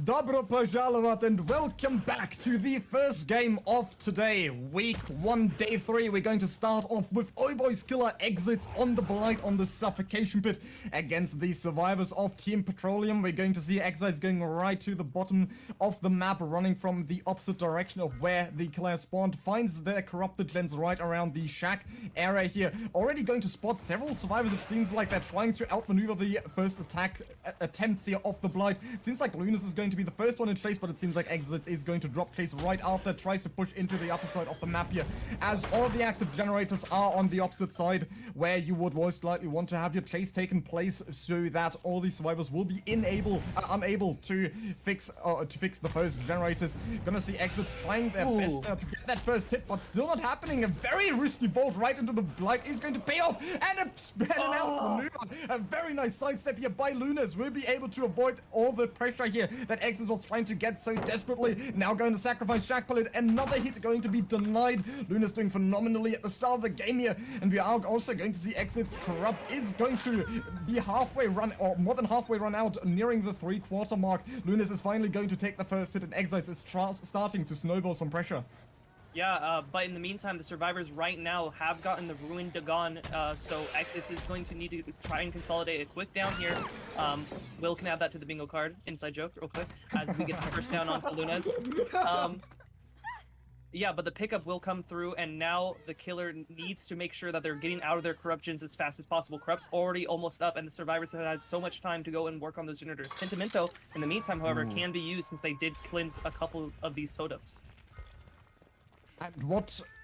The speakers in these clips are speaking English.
Dobro pожаловать and welcome back to the first game of today, week 1, day 3. We're going to start off with OBOY's killer exits on the Blight on the suffocation pit against the survivors of Team Petroleum. We're going to see Exiles going right to the bottom of the map, running from the opposite direction of where the killer spawned, finds their corrupted gens right around the shack area here. Already going to spot several survivors. It seems like they're trying to outmaneuver the first attack attempts here of the Blight. It seems like Lunas is going to be the first one in chase, but it seems like Exits is going to drop chase right after, tries to push into the upper side of the map here, as all the active generators are on the opposite side, where you would most likely want to have your chase taken place, so that all the survivors will be unable to fix the first generators. Gonna see Exits trying their best to get that first hit, but still not happening. A very risky bolt right into the Blight is going to pay off, and a spread out maneuver. A very nice sidestep here by Lunas. Will be able to avoid all the pressure here that Exits was trying to get so desperately. Now going to sacrifice Shack Pallet. Another hit going to be denied. Lunas doing phenomenally at the start of the game here, and we are also going to see Exits Corrupt is going to be halfway run, or more than halfway run out, nearing the 3-quarter mark. Lunas is finally going to take the first hit, and Exiles is starting to snowball some pressure. Yeah, but in the meantime, the survivors right now have gotten the Ruin Dagon, so Exits is going to need to try and consolidate a quick down here. Will can add that to the bingo card, inside joke, real quick, as we get the first down onto Lunas. Yeah, but the pickup will come through, and now the killer needs to make sure that they're getting out of their corruptions as fast as possible. Corrupt's already almost up, and the survivors have had so much time to go and work on those generators. Pentimento, in the meantime, however, can be used since they did cleanse a couple of these totems.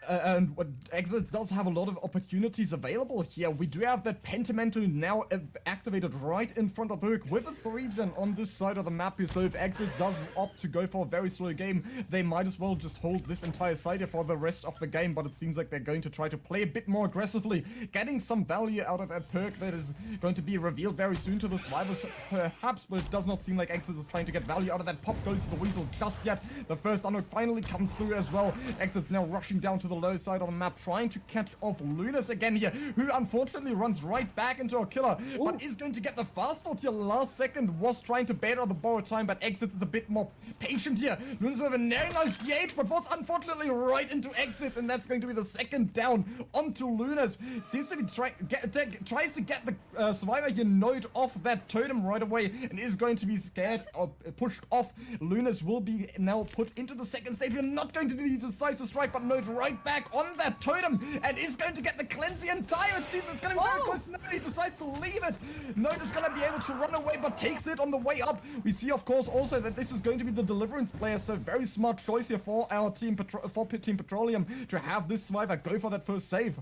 And what Exits does have a lot of opportunities available here. We do have that Pentimento now activated right in front of Hook with a 3-gen on this side of the map here. So if Exits does opt to go for a very slow game, they might as well just hold this entire side here for the rest of the game. But it seems like they're going to try to play a bit more aggressively, getting some value out of a perk that is going to be revealed very soon to the survivors, perhaps. But it does not seem like Exits is trying to get value out of that. Pop goes to the Weasel just yet. The first unhook finally comes through as well. Exits now rushing down to the low side of the map, trying to catch off Lunas again here, who unfortunately runs right back into a killer, but is going to get the fast fault here. Last second was trying to bait on the borrowed time, but Exits is a bit more patient here. Lunas with a very nice DH, but falls unfortunately right into Exits, and that's going to be the second down onto Lunas. Seems to be tries to get the survivor here node off that totem right away, and is going to be scared or pushed off. Lunas will be now put into the second stage. We're not going to do the decisive strike, but nodes right back on that totem, and is going to get the cleanse the entire. It seems it's going to be very close. No, he decides to leave it. Node is going to be able to run away, but takes it on the way up. We see, of course, also that this is going to be the Deliverance player, so very smart choice here for our team, for Team Petroleum, to have this survivor go for that first save.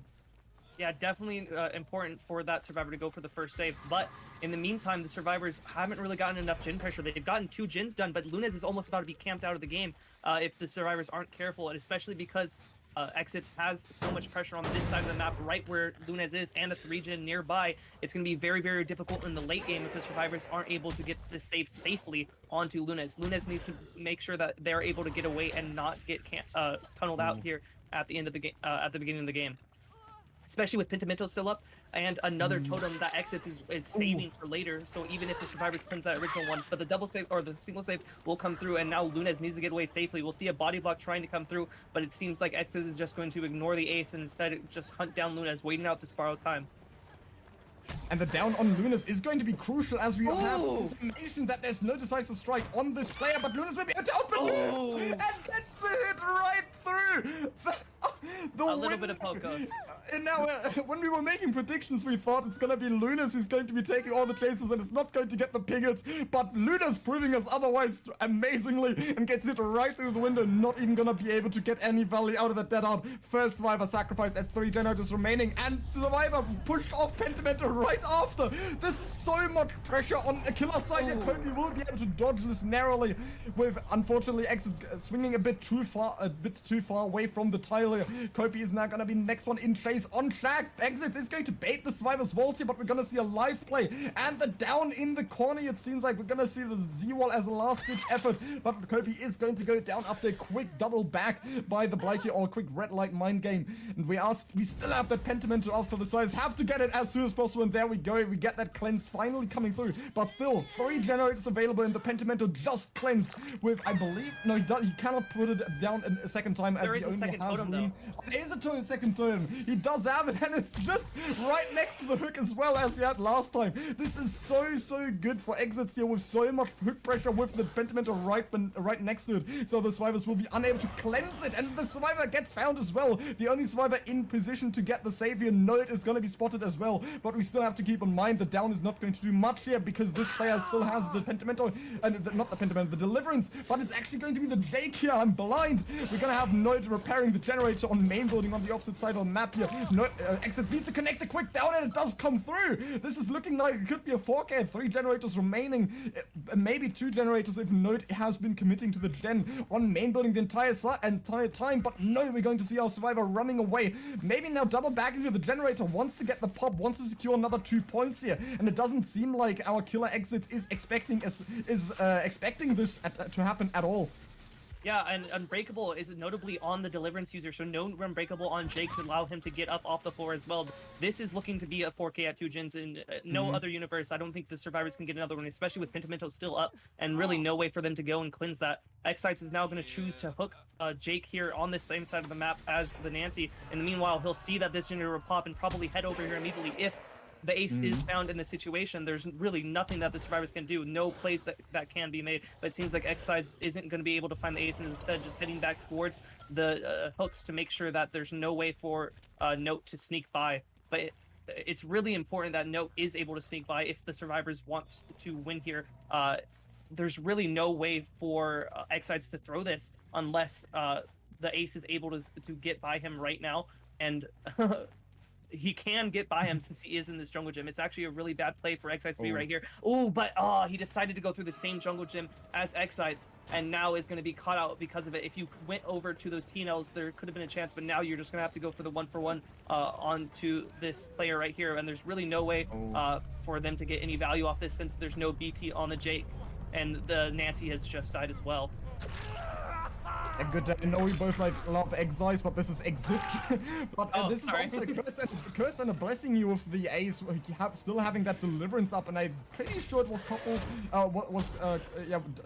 Yeah, definitely important for that survivor to go for the first save. But in the meantime, the survivors haven't really gotten enough gen pressure. They've gotten 2 gens done, but Lunas is almost about to be camped out of the game if the survivors aren't careful, and especially because Exits has so much pressure on this side of the map, right where Lunas is, and a 3-gen nearby. It's going to be very, very difficult in the late game if the survivors aren't able to get this save safely onto Lunas. Lunas needs to make sure that they're able to get away and not get tunneled out here at the end of the game, at the beginning of the game. Especially with Pentimento still up, and another totem that Exits is saving for later, so even if the survivors cleanse that original one, but the double save, or the single save, will come through, and now Lunas needs to get away safely. We'll see a body block trying to come through, but it seems like Exits is just going to ignore the ace and instead just hunt down Lunas, waiting out this borrowed time. And the down on Lunas is going to be crucial, as we have information that there's no decisive strike on this player, but Lunas will be able to open and gets the hit right through. A little bit of Pokos. And now, when we were making predictions, we thought it's going to be Lunas who's going to be taking all the chases, and it's not going to get the piglets, but Lunas proving us otherwise amazingly, and gets it right through the window, not even going to be able to get any value out of that dead out. First survivor sacrifice at 3 generators remaining, and survivor pushed off Pentimento right after. There's so much pressure on a killer side here. Kobe will be able to dodge this narrowly, with unfortunately Exits swinging a bit too far away from the tile here. Kopi is now going to be the next one in chase on track. Exits is going to bait the survivors vault here, but we're going to see a live play. And the down in the corner, it seems like we're going to see the Z-wall as a last-ditch effort. But Kopi is going to go down after a quick double back by the Blight here, or a quick red light mind game. And we still have that Pentiment to us, so the sides have to get it as soon as possible. And there we go. We get that cleanse finally coming through. But still, 3 generators available, and the Pentimento just cleansed with, I believe, no, he cannot put it down a second time as there he is a only second has totem, room. There is a second totem. He does have it, and it's just right next to the hook as well as we had last time. This is so good for exits here with so much hook pressure with the Pentimento right next to it. So the survivors will be unable to cleanse it, and the survivor gets found as well. The only survivor in position to get the save here. Note is going to be spotted as well, but we still have to keep in mind the down is not going to do much here because this player still has the Pentimento, and not the Pentimento, the Deliverance, but it's actually going to be the Jake here. I'm blind. We're going to have Note repairing the generator on main building on the opposite side of the map here. Note, Exits needs to connect a quick down, and it does come through. This is looking like it could be a 4K, 3 generators remaining, maybe 2 generators if Note has been committing to the gen on main building the entire time, but no, we're going to see our survivor running away. Maybe now double back into the generator, wants to get the pop, wants to secure another 2 points here, and it doesn't seem like our killer Exits is expecting this to happen at all. Yeah, and Unbreakable is notably on the Deliverance user, so no Unbreakable on Jake to allow him to get up off the floor as well. This is looking to be a 4K at 2 gens in no other universe. I don't think the survivors can get another one, especially with Pentimento still up, and really no way for them to go and cleanse that. Excites is now going to choose to hook Jake here on the same side of the map as the Nancy. In the meanwhile, he'll see that this generator will pop and probably head over here immediately if the ace is found in the situation. There's really nothing that the survivors can do, no plays that can be made, but it seems like Excites isn't going to be able to find the ace, and instead just heading back towards the hooks to make sure that there's no way for Note to sneak by. But it's really important that Note is able to sneak by if the survivors want to win here. There's really no way for Excites to throw this unless the ace is able to get by him right now, and he can get by him since he is in this jungle gym. It's actually a really bad play for Excites to be right here. Oh, but he decided to go through the same jungle gym as Excites, and now is going to be caught out because of it. If you went over to those T-Nails, there could have been a chance, but now you're just going to have to go for the 1-for-1 onto this player right here, and there's really no way for them to get any value off this since there's no BT on the Jake, and the Nancy has just died as well. A good, I know we both like love Exiles, but this is Exits. But this is also a curse and a blessing you with the ace, still having that Deliverance up, and I'm pretty sure it was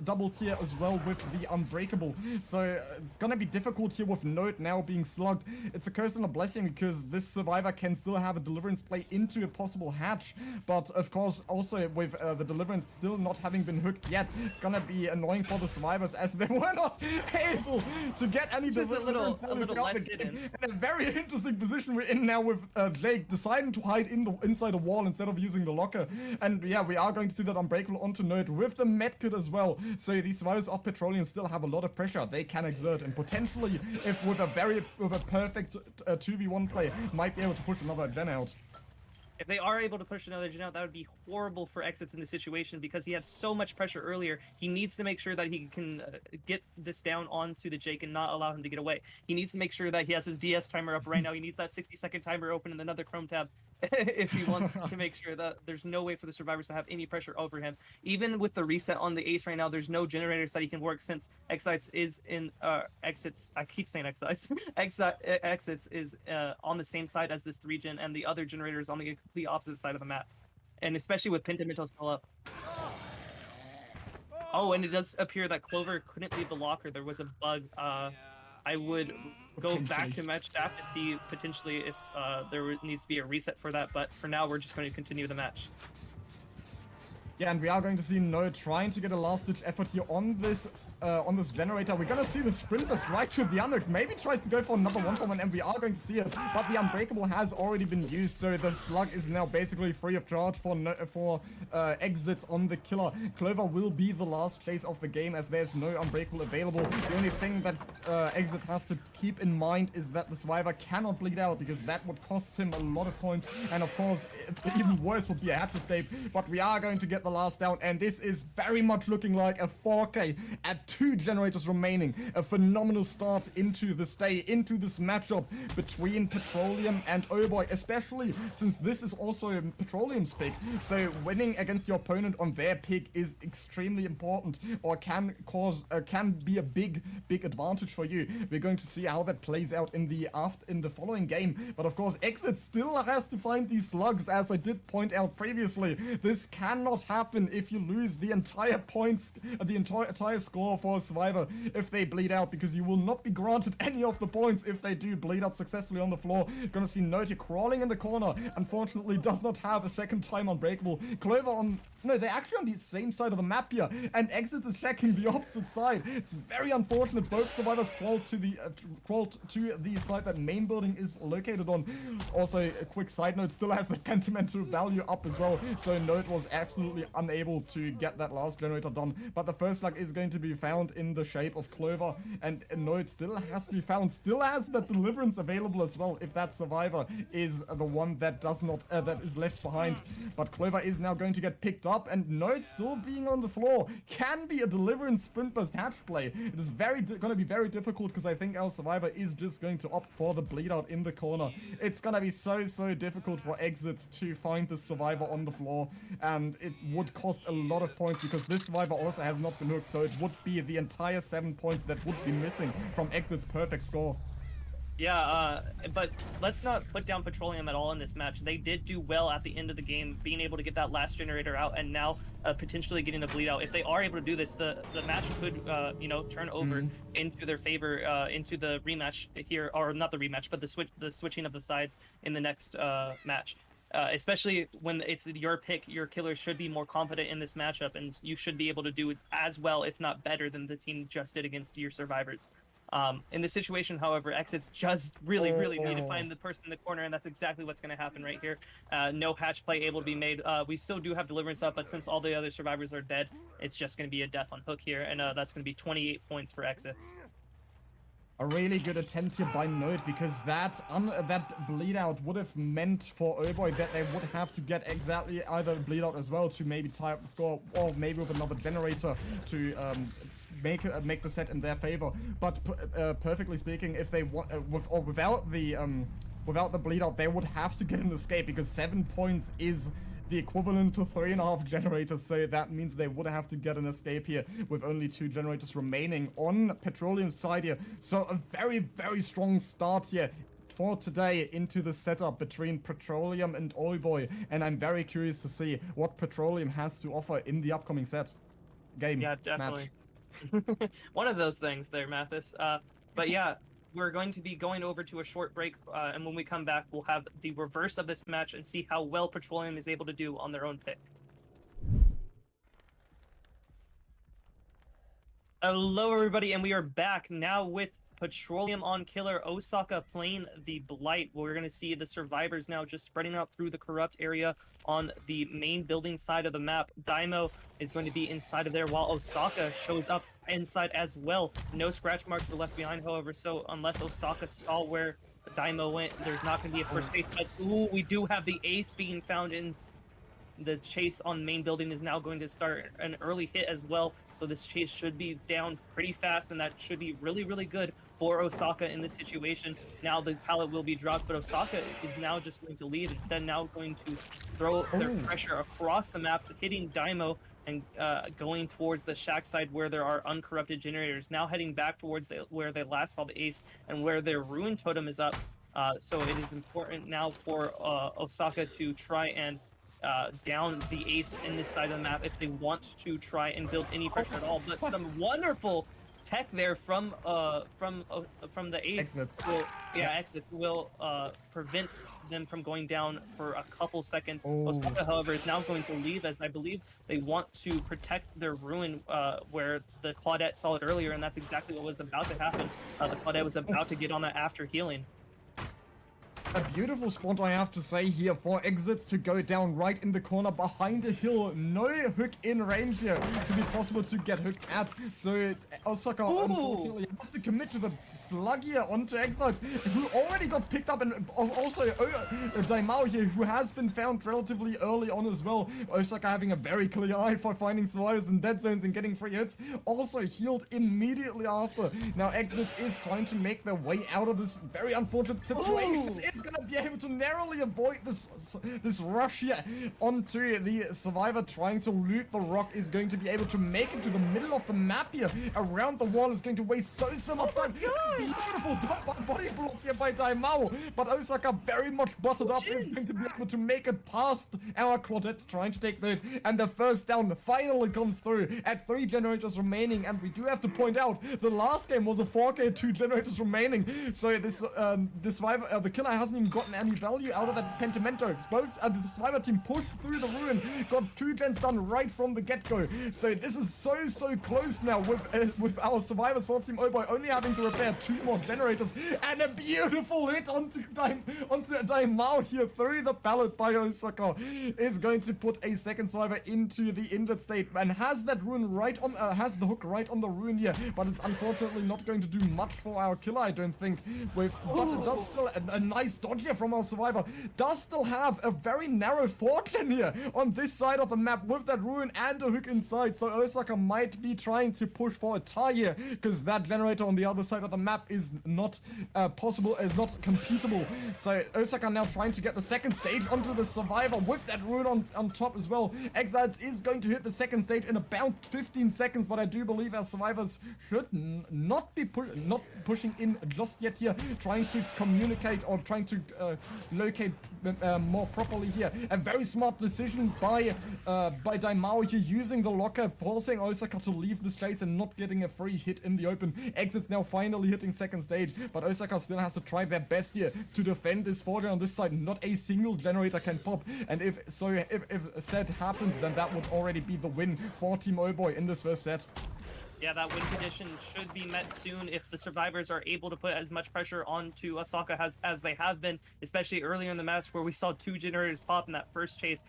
double tier as well with the Unbreakable. So it's gonna be difficult here with Note now being slugged. It's a curse and a blessing because this survivor can still have a Deliverance play into a possible hatch, but of course also with the Deliverance still not having been hooked yet, it's gonna be annoying for the survivors as they were not able to get any Deliverance. A little less hidden. In a very interesting position we're in now with Jake deciding to hide inside a wall instead of using the locker. And yeah, we are going to see that Unbreakable onto Note with the medkit as well. So these survivors of Petroleum still have a lot of pressure they can exert, and potentially, if with a perfect 2v1 play, might be able to push another gen out. If they are able to push another gen out, that would be horrible for Exits in this situation because he had so much pressure earlier. He needs to make sure that he can get this down onto the Jake and not allow him to get away. He needs to make sure that he has his DS timer up right now. He needs that 60-second timer open in another Chrome tab if he wants to make sure that there's no way for the survivors to have any pressure over him. Even with the reset on the ace right now, there's no generators that he can work since Excites is in Exits. I keep saying Excites. Exits is on the same side as this 3-gen, and the other generator is on the complete opposite side of the map. And especially with Pentimento still up. Oh, and it does appear that Clover couldn't leave the locker. There was a bug. I would go back to match staff to see potentially if there needs to be a reset for that, but for now we're just going to continue the match. Yeah, and we are going to see Noah trying to get a last-ditch effort here on this generator. We're gonna see the sprinters right to the Unhook. Maybe tries to go for another 1-for-1, and we are going to see it. But the Unbreakable has already been used, so the slug is now basically free of charge for exits on the killer. Clover will be the last chase of the game as there's no Unbreakable available. The only thing that exits has to keep in mind is that the survivor cannot bleed out because that would cost him a lot of points. And of course, even worse would be a hatch escape. But we are going to get the last down, and this is very much looking like a 4K at 2 generators remaining. A phenomenal start into this day, into this matchup between Petroleum and OBOY, especially since this is also Petroleum's pick. So winning against your opponent on their pick is extremely important, or can be a big advantage for you. We're going to see how that plays out in the following game. But of course, Exit still has to find these slugs, as I did point out previously. This cannot happen if you lose the entire points, the entire score for a survivor if they bleed out, because you will not be granted any of the points if they do bleed out successfully on the floor. Gonna see Note crawling in the corner. Unfortunately, does not have a second time unbreakable. Clover on... No, they're actually on the same side of the map here, and Exit is checking the opposite side. It's very unfortunate. Both survivors crawled to the side that main building is located on. Also, a quick side note, still has the Pentamental value up as well, so Note was absolutely unable to get that last generator done. But the first slug is going to be found in the shape of Clover, and Note still has to be found. Still has that deliverance available as well if that survivor is the one that does not that is left behind. But Clover is now going to get picked up, and Note still being on the floor can be a deliverance sprint burst hatch play. It is going to be very difficult, because I think our survivor is just going to opt for the bleed out in the corner. It's going to be so difficult for Exits to find the survivor on the floor, and it would cost a lot of points, because this survivor also has not been hooked, so it would be the entire 7 points that would be missing from Exit's perfect score. Yeah, but let's not put down Petroleum at all in this match. They did do well at the end of the game, being able to get that last generator out, and now potentially getting a bleed out. If they are able to do this, the match could, you know, turn over into their favor, into the rematch here, or not the rematch, but the switching of the sides in the next match. Especially when it's your pick, your killer should be more confident in this matchup, and you should be able to do it as well, if not better, than the team just did against your survivors. In this situation, however, Exits just really need to find the person in the corner, and that's exactly what's going to happen right here. No hatch play able to be made. We still do have deliverance up, but since all the other survivors are dead, it's just going to be a death on hook here, and that's going to be 28 points for Exits. A really good attempt here by Note, because that bleed out would have meant for OBOY that they would have to get exactly either bleed out as well to maybe tie up the score, or maybe with another generator to make the set in their favor. But perfectly speaking, if they want without the bleed out, they would have to get an escape, because 7 points is the equivalent to 3.5 generators, so that means they would have to get an escape here with only 2 generators remaining on Petroleum's side here. So a very strong start here for today into the setup between Petroleum and OBOY, and I'm very curious to see what Petroleum has to offer in the upcoming game. Yeah, definitely. One of those things there, Mathis. But yeah, we're going to be going over to a short break, and when we come back, we'll have the reverse of this match and see how well Petroleum is able to do on their own pick. Hello, everybody, and we are back now with Petroleum on killer, Osaka playing the Blight. We're going to see the survivors now just spreading out through the corrupt area on the main building side of the map. Daimo is going to be inside of there, while Osaka shows up inside as well. No scratch marks were left behind, however, so unless Osaka saw where Daimo went, there's not going to be a first chase. But ooh, we do have the ace being found in the chase on main building is now going to start an early hit as well. So this chase should be down pretty fast, and that should be really good for Osaka in this situation. Now the pallet will be dropped, but Osaka is now just going to leave, instead now going to throw their pressure across the map, hitting Daimo and going towards the shack side where there are uncorrupted generators, now heading back towards where they last saw the ace and where their ruin totem is up. So it is important now for Osaka to try and down the ace in this side of the map if they want to try and build any pressure at all. But some wonderful tech there from the ace. Exits will prevent them from going down for a couple seconds. Osaka, however, is now going to leave, as I believe they want to protect their ruin where the Claudette saw it earlier, and that's exactly what was about to happen. The Claudette was about to get on that after healing. A beautiful spot, I have to say, here for exits to go down right in the corner behind a hill. No hook in range here to be possible to get hooked at. So Osaka unfortunately has to commit to the slug here onto Exile, who already got picked up, and also Daimao here, who has been found relatively early on as well. Osaka having a very clear eye for finding survivors in dead zones and getting free hits. Also healed immediately after. Now Exit is trying to make their way out of this very unfortunate situation. It's gonna be able to narrowly avoid this rush here onto the survivor trying to loot the rock. Is going to be able to make it to the middle of the map here. Around the wall is going to waste so much time. Beautiful body block here by Daimao, but Osaka very much buttered up is going to be able to make it past our quartet trying to take that, and the first down finally comes through at 3 generators remaining. And we do have to point out the last game was a 4K, 2 generators remaining, so this survivor, the killer hasn't even gotten any value out of that Pentimento. Both the survivor team pushed through the ruin, got 2 gens done right from the get-go. So this is so close now with our survivors for Team OBOY only having to repair 2 more generators, and a beautiful hit onto Daimao here through the pallet by Osaka is going to put a second survivor into the injured state, and has that ruin right on has the hook right on the ruin here, but it's unfortunately not going to do much for our killer, I don't think. But it does still a nice dodge here from our survivor. Does still have a very narrow fortune here on this side of the map with that ruin and a hook inside, so Osaka might be trying to push for a tie here, because that generator on the other side of the map is not possible, is not completable. So Osaka now trying to get the second stage onto the survivor with that ruin on top as well. Exiles is going to hit the second stage in about 15 seconds, but I do believe our survivors should not be pushing in just yet here, trying to communicate or trying to locate more properly here. A very smart decision by Daimao here, using the locker, forcing Osaka to leave this chase and not getting a free hit in the open. Exit's now finally hitting second stage, but Osaka still has to try their best here to defend this forger on this side. Not a single generator can pop, and if set happens, then that would already be the win for Team OBOY in this first set. Yeah, that win condition should be met soon if the survivors are able to put as much pressure onto Osaka as they have been, especially earlier in the match where we saw 2 generators pop in that first chase.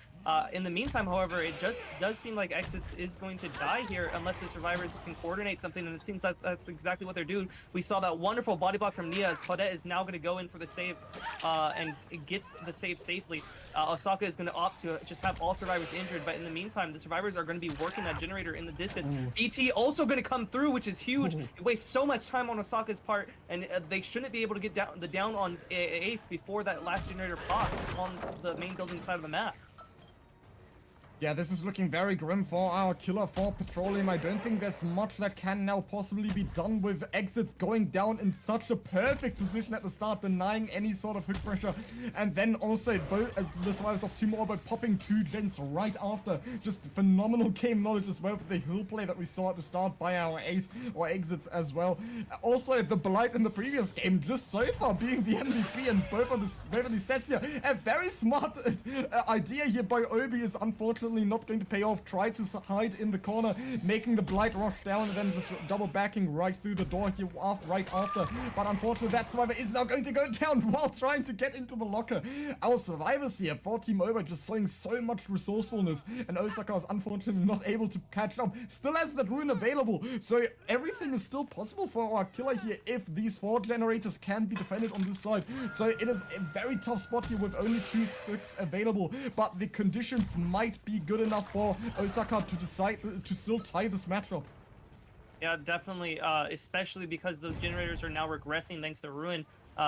In the meantime, however, it just does seem like Exits is going to die here unless the survivors can coordinate something, and it seems like that's exactly what they're doing. We saw that wonderful body block from Nia as Claudette is now going to go in for the save and it gets the save safely. Osaka is going to opt to just have all survivors injured, but in the meantime, the survivors are going to be working that generator in the distance. BT also going to come through, which is huge. It wastes so much time on Osaka's part, and they shouldn't be able to get down on Ace before that last generator pops on the main building side of the map. Yeah, this is looking very grim for our killer for Petroleum. I don't think there's much that can now possibly be done with Exits going down in such a perfect position at the start, denying any sort of hook pressure. And then also both the survivors of Team OBOY popping 2 gens right after. Just phenomenal game knowledge as well with the hill play that we saw at the start by our Ace or Exits as well. Also, the Blight in the previous game just so far being the MVP in both of these sets here. A very smart idea here by Obi is unfortunately not going to pay off. Try to hide in the corner, making the Blight rush down, and then just double backing right through the door here right after. But unfortunately, that survivor is now going to go down while trying to get into the locker. Our survivors here for Team OBOY just showing so much resourcefulness, and Osaka is unfortunately not able to catch up. Still has that rune available, so everything is still possible for our killer here if these 4 generators can be defended on this side. So it is a very tough spot here with only 2 sticks available, but the conditions might be good enough for Osaka to decide to still tie this matchup. Yeah, definitely, especially because those generators are now regressing thanks to Ruin.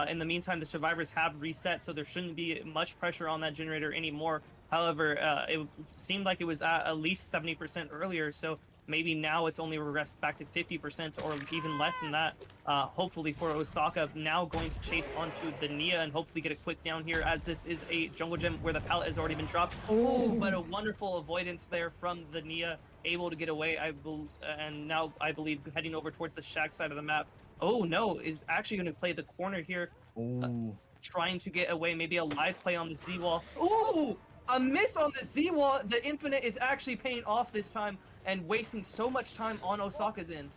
In the meantime, the survivors have reset, so there shouldn't be much pressure on that generator anymore. However, it seemed like it was at least 70% earlier, so maybe now it's only regressed back to 50% or even less than that. Hopefully for Osaka, now going to chase onto the Nia and hopefully get a quick down here, as this is a jungle gem where the pallet has already been dropped. Oh, but a wonderful avoidance there from the Nia, able to get away, and now I believe heading over towards the shack side of the map. Oh no, is actually going to play the corner here, trying to get away, maybe a live play on the Z-wall. Ooh, a miss on the Z-wall. The infinite is actually paying off this time and wasting so much time on Osaka's end.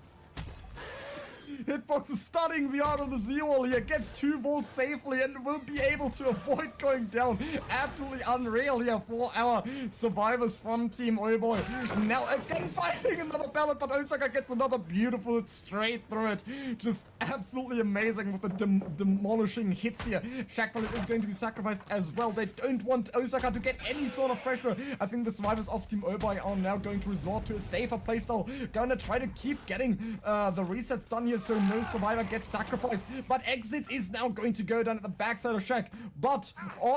Hitbox is studying the art of the Z-wall here, gets 2 volts safely and will be able to avoid going down. Absolutely unreal here for our survivors from Team OBOY. Now again fighting another pallet, but Osaka gets another beautiful hit straight through it. Just absolutely amazing with the demolishing hits here. Shack pallet is going to be sacrificed as well. They don't want Osaka to get any sort of pressure. I think the survivors of Team OBOY are now going to resort to a safer playstyle. Gonna try to keep getting the resets done here so no survivor gets sacrificed. But Exit is now going to go down at the backside of Shack. But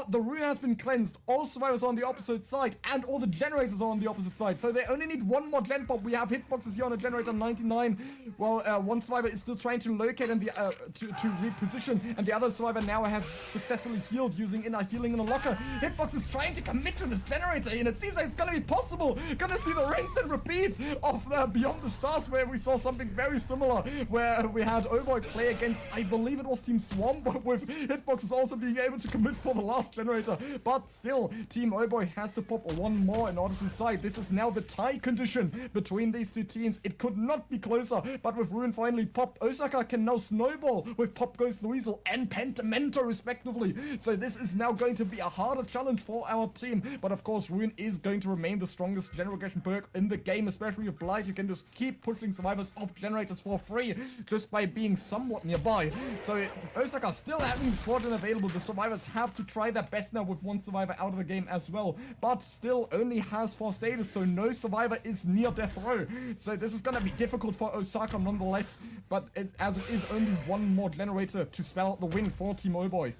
the rune has been cleansed. All survivors are on the opposite side and all the generators are on the opposite side. So they only need one more gen pop. We have hitboxes here on a generator 99. Well, one survivor is still trying to locate and to reposition, and the other survivor now has successfully healed using inner healing in a locker. Hitbox is trying to commit to this generator, and it seems like it's gonna be possible. Gonna see the rinse and repeat of Beyond the Stars, where we saw something very similar, where we had OBOY play against, I believe it was Team Swamp, with Hitboxes also being able to commit for the last generator. But still, Team OBOY has to pop one more in order to decide. This is now the tie condition between these two teams. It could not be closer, but with Rune finally popped, Osaka can now snowball with Pop Goes Louisel and Pentimento respectively. So this is now going to be a harder challenge for our team. But of course, Rune is going to remain the strongest generation perk in the game, especially with Blight. You can just keep pushing survivors off generators for free just by being somewhat nearby. So Osaka still having the Fraudulent available. The survivors have to try their best now with one survivor out of the game as well. But still only has 4 status, so no survivor is near death row. So this is going to be difficult for Osaka nonetheless. But as it is only one more generator to spell out the win for Team OBOY.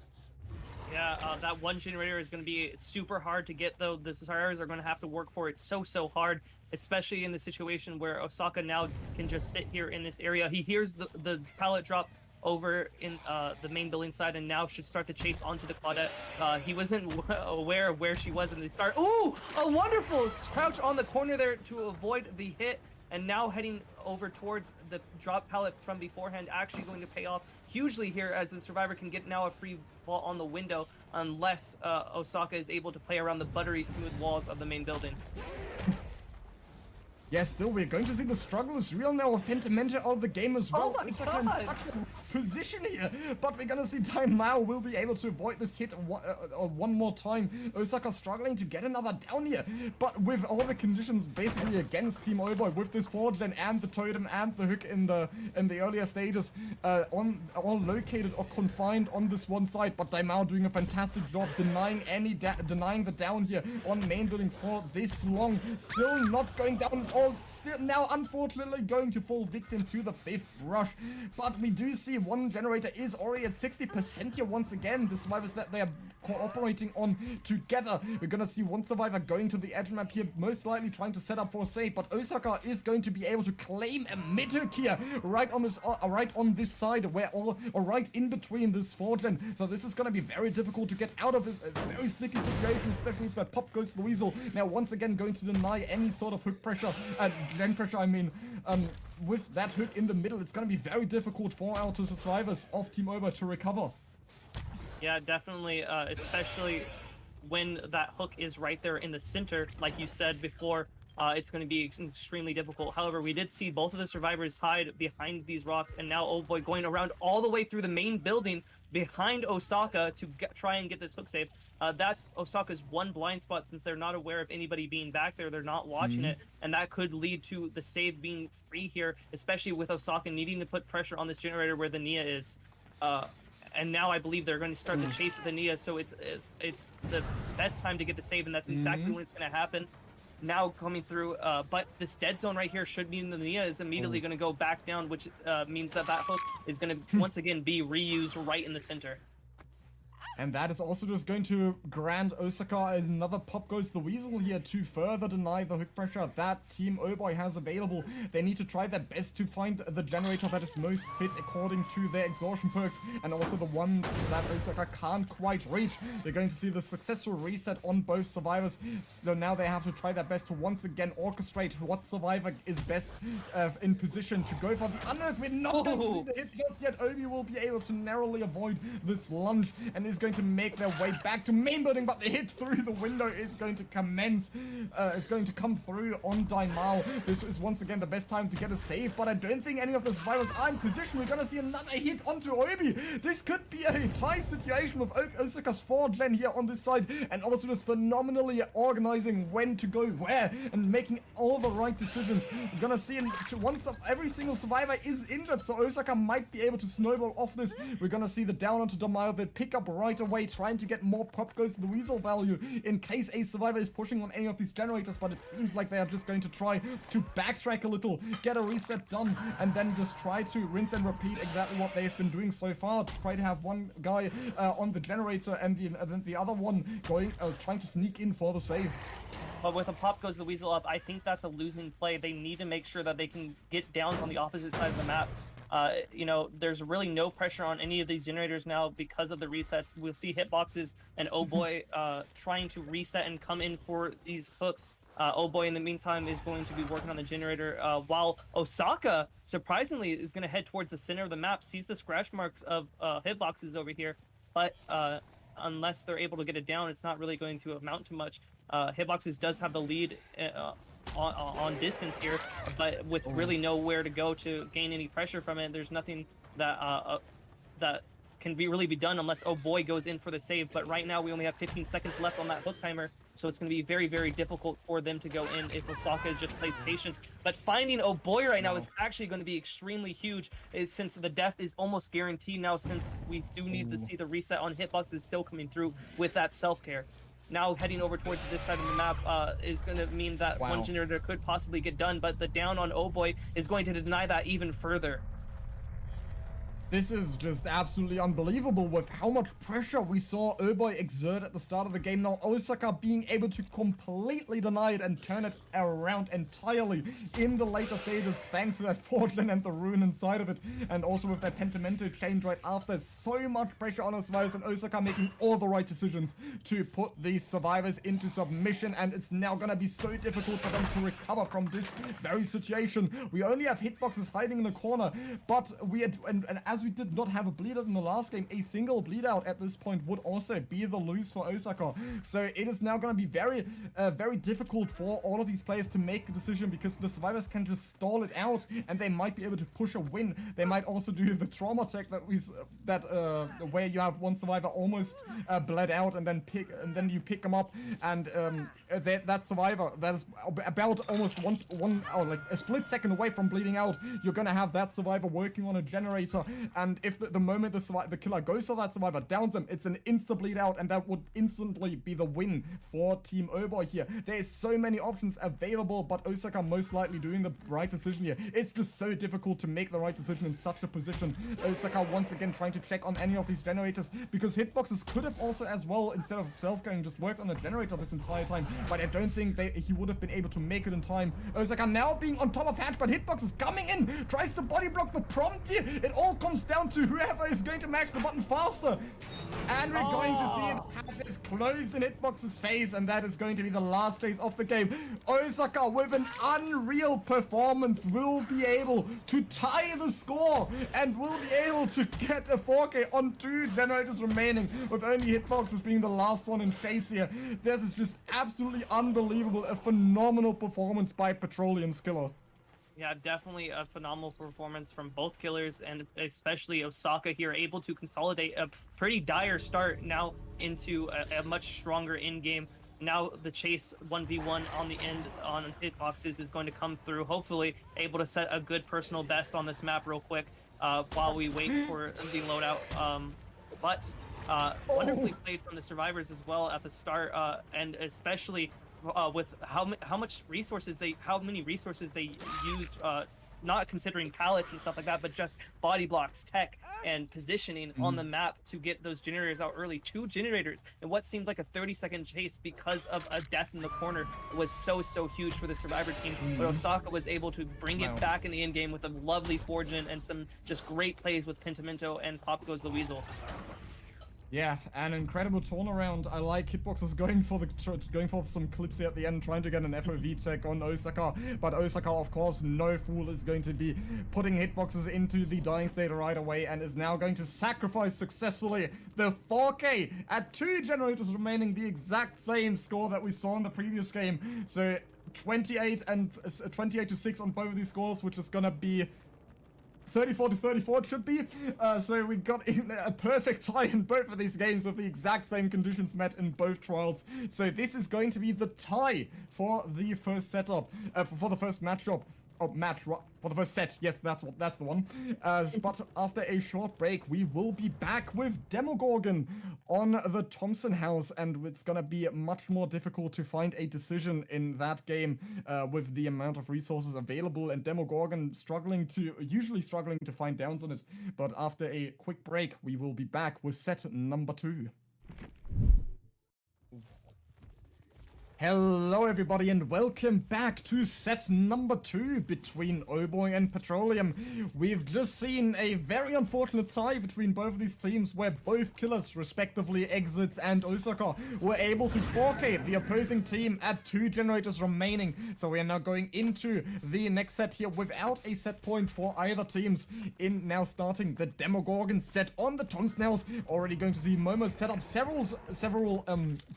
Yeah, that one generator is going to be super hard to get, though. The survivors are going to have to work for it so hard, especially in the situation where Osaka now can just sit here in this area. He hears the pallet drop over in the main building side and now should start the chase onto the Claudette. He wasn't aware of where she was in the start. Ooh, a wonderful crouch on the corner there to avoid the hit, and now heading over towards the drop pallet from beforehand, actually going to pay off hugely here as the survivor can get now a free vault on the window unless Osaka is able to play around the buttery smooth walls of the main building. Yeah, still, we're going to see the struggle is real now with Pentimento out of the game as well. Oh my Osaka in God. such a position here, but we're gonna see Time Mao will be able to avoid this hit one more time. Osaka struggling to get another down here, but with all the conditions basically against Team OBOY, with this forward lane and the totem and the hook in the earlier stages, all located or confined on this one side. But Time Mao doing a fantastic job denying the down here on main building for this long. Still not going down at all. Still now unfortunately going to fall victim to the 5th rush, but we do see one generator is already at 60% here once again. The survivors that they are cooperating on together. We're gonna see one survivor going to the edge map here, most likely trying to set up for a save, but Osaka is going to be able to claim a mid-hook here right on this side, where or right in between this 4gen. So this is gonna be very difficult to get out of this very sticky situation, especially if that Pop Goes Louisel now once again going to deny any sort of hook pressure, gen pressure I mean. With that hook in the middle, it's going to be very difficult for our two survivors of Team OBOY to recover. Yeah, definitely, especially when that hook is right there in the center, like you said before. It's going to be extremely difficult. However, we did see both of the survivors hide behind these rocks, and now OBOY going around all the way through the main building behind Osaka to try and get this hook save. That's Osaka's one blind spot, since they're not aware of anybody being back there. They're not watching it, and that could lead to the save being free here, especially with Osaka needing to put pressure on this generator where the Nia is. And now I believe they're going to start the chase with the Nia, so it's the best time to get the save, and that's exactly when it's going to happen. Now coming through, but this dead zone right here should mean the Nia is immediately going to go back down, which means that hook is going to once again be reused right in the center. And that is also just going to grant Osaka another Pop Goes the Weasel here to further deny the hook pressure that Team OBOY has available. They need to try their best to find the generator that is most fit according to their exhaustion perks, and also the one that Osaka can't quite reach. They're going to see the successful reset on both survivors, so now they have to try their best to once again orchestrate what survivor is best in position to go for the unhook. We're not going to see the hit just yet. Obi will be able to narrowly avoid this lunge and is going to make their way back to main building, but the hit through the window is going to commence. It's going to come through on Daimao. This is once again the best time to get a save, but I don't think any of the survivors are in position. We're going to see another hit onto Obi. This could be a tie situation with Osaka's 4-gen here on this side, and also just phenomenally organizing when to go where and making all the right decisions. We're going to see once every single survivor is injured, so Osaka might be able to snowball off this. We're going to see the down onto Daimao, the pick up right away, trying to get more pop goes to the weasel value in case a survivor is pushing on any of these generators, but it seems like they are just going to try to backtrack a little, get a reset done, and then just try to rinse and repeat exactly what they've been doing so far. Try to have one guy on the generator and then the other one going trying to sneak in for the save. But with a pop goes the weasel up, I think that's a losing play. They need to make sure that they can get downs on the opposite side of the map. You know, there's really no pressure on any of these generators now because of the resets. We'll see hitboxes and OBOY trying to reset and come in for these hooks. OBOY in the meantime is going to be working on the generator, while Osaka surprisingly is going to head towards the center of the map, sees the scratch marks of hitboxes over here, but unless they're able to get it down, it's not really going to amount to much. Hitboxes does have the lead on distance here, but with really nowhere to go to gain any pressure from it, there's nothing that that can really be done unless OBOY goes in for the save. But right now we only have 15 seconds left on that hook timer, so it's going to be very, very difficult for them to go in if Osaka just plays patient. But finding OBOY right now is actually going to be extremely huge, since the death is almost guaranteed now, since we do need to see the reset on hitboxes still coming through with that self-care. Now heading over towards this side of the map is going to mean that one generator could possibly get done, but the down on OBOY is going to deny that even further. This is just absolutely unbelievable with how much pressure we saw OBOY exert at the start of the game. Now Osaka being able to completely deny it and turn it around entirely in the later stages, thanks to that 4-gen and the rune inside of it, and also with that Pentimento change right after. So much pressure on survivors, and Osaka making all the right decisions to put these survivors into submission, and it's now gonna be so difficult for them to recover from this very situation. We only have hitboxes hiding in the corner, but we had, and as we did not have a bleed out in the last game, a single bleed out at this point would also be the lose for Osaka. So it is now going to be very, very difficult for all of these players to make a decision, because the survivors can just stall it out and they might be able to push a win. They might also do the trauma tech where you have one survivor almost bled out and then you pick them up, and that survivor that is about almost like a split second away from bleeding out, you're going to have that survivor working on a generator. And if the moment the killer goes for that survivor, downs them, it's an insta bleed out, and that would instantly be the win for Team OBOY here. There's so many options available, but Osaka most likely doing the right decision here. It's just so difficult to make the right decision in such a position. Osaka once again trying to check on any of these generators, because hitboxes could have also as well, instead of self-going, just worked on the generator this entire time, but I don't think he would have been able to make it in time. Osaka now being on top of Hatch, but hitboxes coming in, tries to body block the prompt here. It all comes down to whoever is going to mash the button faster. And we're going to see it. Hatch is closed in Hitbox's face, and that is going to be the last phase of the game. Osaka, with an unreal performance, will be able to tie the score and will be able to get a 4K on 2 generators remaining, with only Hitboxes being the last one in phase here. This is just absolutely unbelievable. A phenomenal performance by Petroleum's killer. Yeah, definitely a phenomenal performance from both killers, and especially Osaka here, able to consolidate a pretty dire start now into a much stronger in-game. Now the chase 1v1 on the end on hitboxes is going to come through, hopefully able to set a good personal best on this map real quick while we wait for the loadout. Wonderfully played from the survivors as well at the start, and especially with how many resources they use, not considering pallets and stuff like that, but just body blocks, tech, and positioning on the map to get those generators out early. 2 generators in what seemed like a 30-second chase because of a death in the corner was so huge for the survivor team. But Osaka was able to bring it back in the end game with a lovely 4-gen and some just great plays with Pentimento and Pop Goes the Weasel. Yeah, an incredible turnaround. I like Hitboxes going for some clips here at the end, trying to get an FOV check on Osaka. But Osaka, of course, no fool, is going to be putting Hitboxes into the dying state right away and is now going to sacrifice successfully the 4K at 2 generators remaining, the exact same score that we saw in the previous game. So 28 to 6 on both of these scores, which is gonna be 34 to 34 it should be. So we got in a perfect tie in both of these games with the exact same conditions met in both trials. So this is going to be the tie for the first setup, for the first matchup. For the first set, yes, that's the one. But after a short break, we will be back with Demogorgon on the Thompson house, and it's gonna be much more difficult to find a decision in that game with the amount of resources available, and Demogorgon usually struggling to find downs on it. But after a quick break, we will be back with set number 2. Hello everybody and welcome back to set number 2 between OBOY and Petroleum. We've just seen a very unfortunate tie between both of these teams where both killers, respectively Exits and Osaka, were able to 4K the opposing team at 2 generators remaining. So we are now going into the next set here without a set point for either teams, in now starting the Demogorgon set on the Thompson house. Already going to see Momo set up several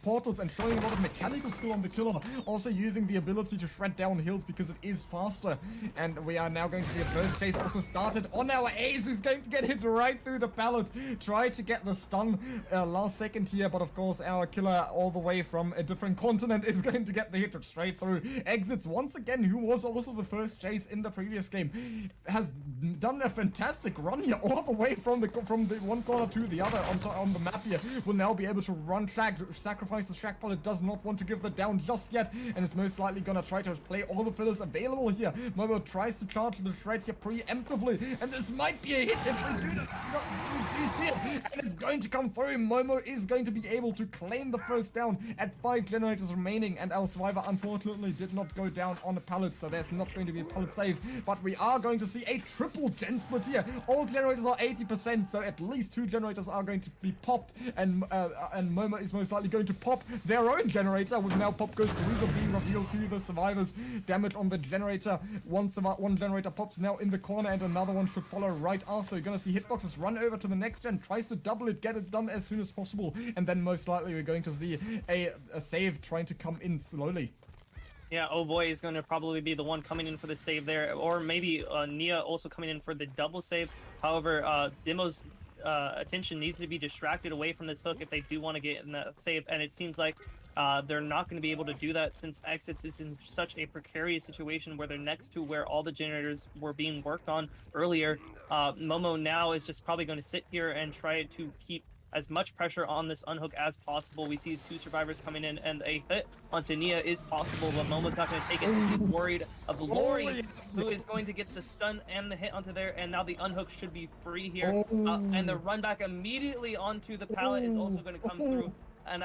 portals and showing a lot of mechanical skill on the killer, also using the ability to shred down hills because it is faster. And we are now going to see a first chase also started on our Ace, who's going to get hit right through the pallet. Try to get the stun last second here, but of course our killer all the way from a different continent is going to get the hit straight through. Exits once again, who was also the first chase in the previous game, has done a fantastic run here all the way from the one corner to the other on the map here. Will now be able to run sacrifice the Shack Pilot, does not want to give the down just yet, and is most likely gonna try to play all the fillers available here. Momo tries to charge the shred here preemptively, and this might be a hit if we do see it, and it's going to come through. Momo is going to be able to claim the first down at 5 generators remaining, and our survivor unfortunately did not go down on a pallet, so there's not going to be a pallet save, but we are going to see a triple gen split here. All generators are 80%, so at least 2 generators are going to be popped, and Momo is most likely going to pop their own generator, with now Pop Goes Freezer being revealed to the survivors. Damage on the generator. One generator pops now in the corner, and another one should follow right after. You're gonna see Hitboxes run over to the next gen, tries to double it, get it done as soon as possible, and then most likely we're going to see a save trying to come in slowly. Yeah, OBOY is going to probably be the one coming in for the save there, or maybe Nia also coming in for the double save. However, Demo's attention needs to be distracted away from this hook if they do want to get in that save, and it seems like they're not going to be able to do that since Exits is in such a precarious situation where they're next to where all the generators were being worked on earlier. Momo now is just probably going to sit here and try to keep as much pressure on this unhook as possible. We see 2 survivors coming in, and a hit onto Nia is possible, but Momo's not going to take it. He's worried of Lori, who is going to get the stun and the hit onto there, and now the unhook should be free here. And the run back immediately onto the pallet is also going to come through, and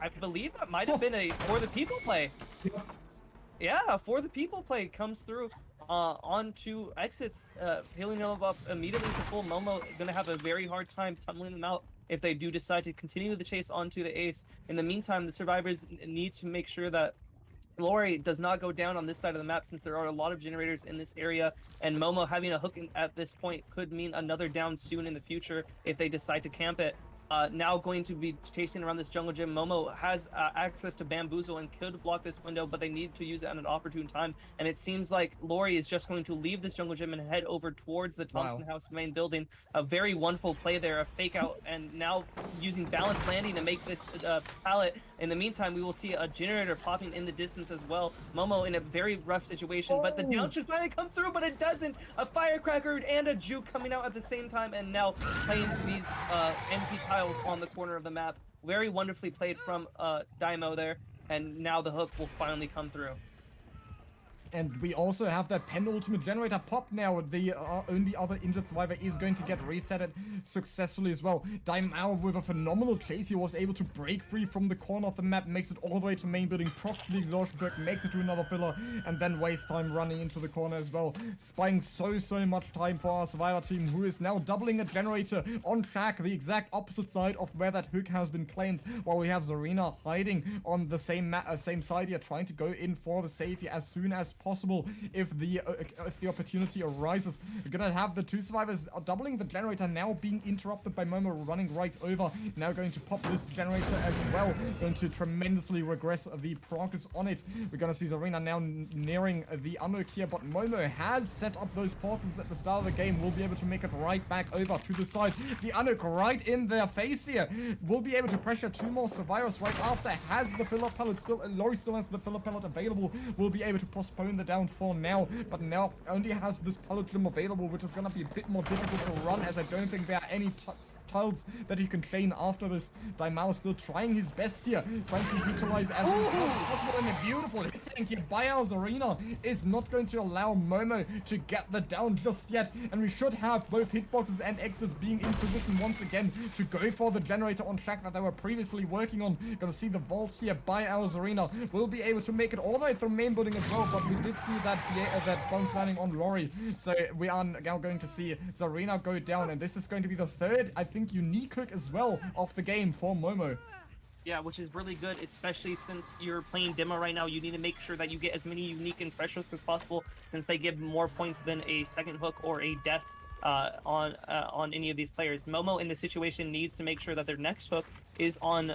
I believe that might have been a For the People play. Yeah, For the People play comes through onto Exits, healing them up immediately to full. Momo gonna have a very hard time tumbling them out if they do decide to continue the chase onto the Ace. In the meantime, the survivors need to make sure that Lori does not go down on this side of the map, since there are a lot of generators in this area, and Momo having a hook at this point could mean another down soon in the future if they decide to camp it. Now going to be chasing around this jungle gym. Momo has access to Bamboozle and could block this window, but they need to use it at an opportune time. And it seems like Lori is just going to leave this jungle gym and head over towards the Thompson House main building. A very wonderful play there, a fake out, and now using balanced landing to make this pallet. In the meantime, we will see a generator popping in the distance as well. Momo in a very rough situation, but the down should finally come through, but it doesn't. A firecracker and a juke coming out at the same time, and now playing these empty tiles on the corner of the map. Very wonderfully played from Daimo there, and now the hook will finally come through. And we also have that penultimate generator pop now. The only other injured survivor is going to get resetted successfully as well. Daimao with a phenomenal chase. He was able to break free from the corner of the map, makes it all the way to main building, procs the exhaustion perk, makes it to another pillar, and then wastes time running into the corner as well. Spying so much time for our survivor team, who is now doubling a generator on track, the exact opposite side of where that hook has been claimed, while we have Zarina hiding on the same side here, trying to go in for the save here as soon as possible if the opportunity arises. We're gonna have the two survivors doubling the generator, now being interrupted by Momo running right over, now going to pop this generator as well, going to tremendously regress the progress on it. We're gonna see Zarina now nearing the unhook here, but Momo has set up those portals at the start of the game, will be able to make it right back over to the side. The unhook right in their face here, will be able to pressure two more survivors right after, has the filler pellet still, Lori still has the filler pellet available, will be able to postpone the down for now, but now only has this pellet gem available, which is gonna be a bit more difficult to run, as I don't think there are any tiles that he can chain after this. Daimao still trying his best here, trying to utilize as much as possible, and a beautiful hit tank here by our Zarina is not going to allow Momo to get the down just yet, and we should have both hitboxes and exits being in position once again to go for the generator on track that they were previously working on. Gonna see the vaults here by our Zarina, will be able to make it all the way through main building as well, but we did see that bounce landing on Lori, so we are now going to see Zarina go down, and this is going to be the third, I think, unique hook as well of the game for Momo. Yeah, which is really good, especially since you're playing demo right now. You need to make sure that you get as many unique and fresh hooks as possible, since they give more points than a second hook or a death on any of these players. Momo in this situation needs to make sure that their next hook is on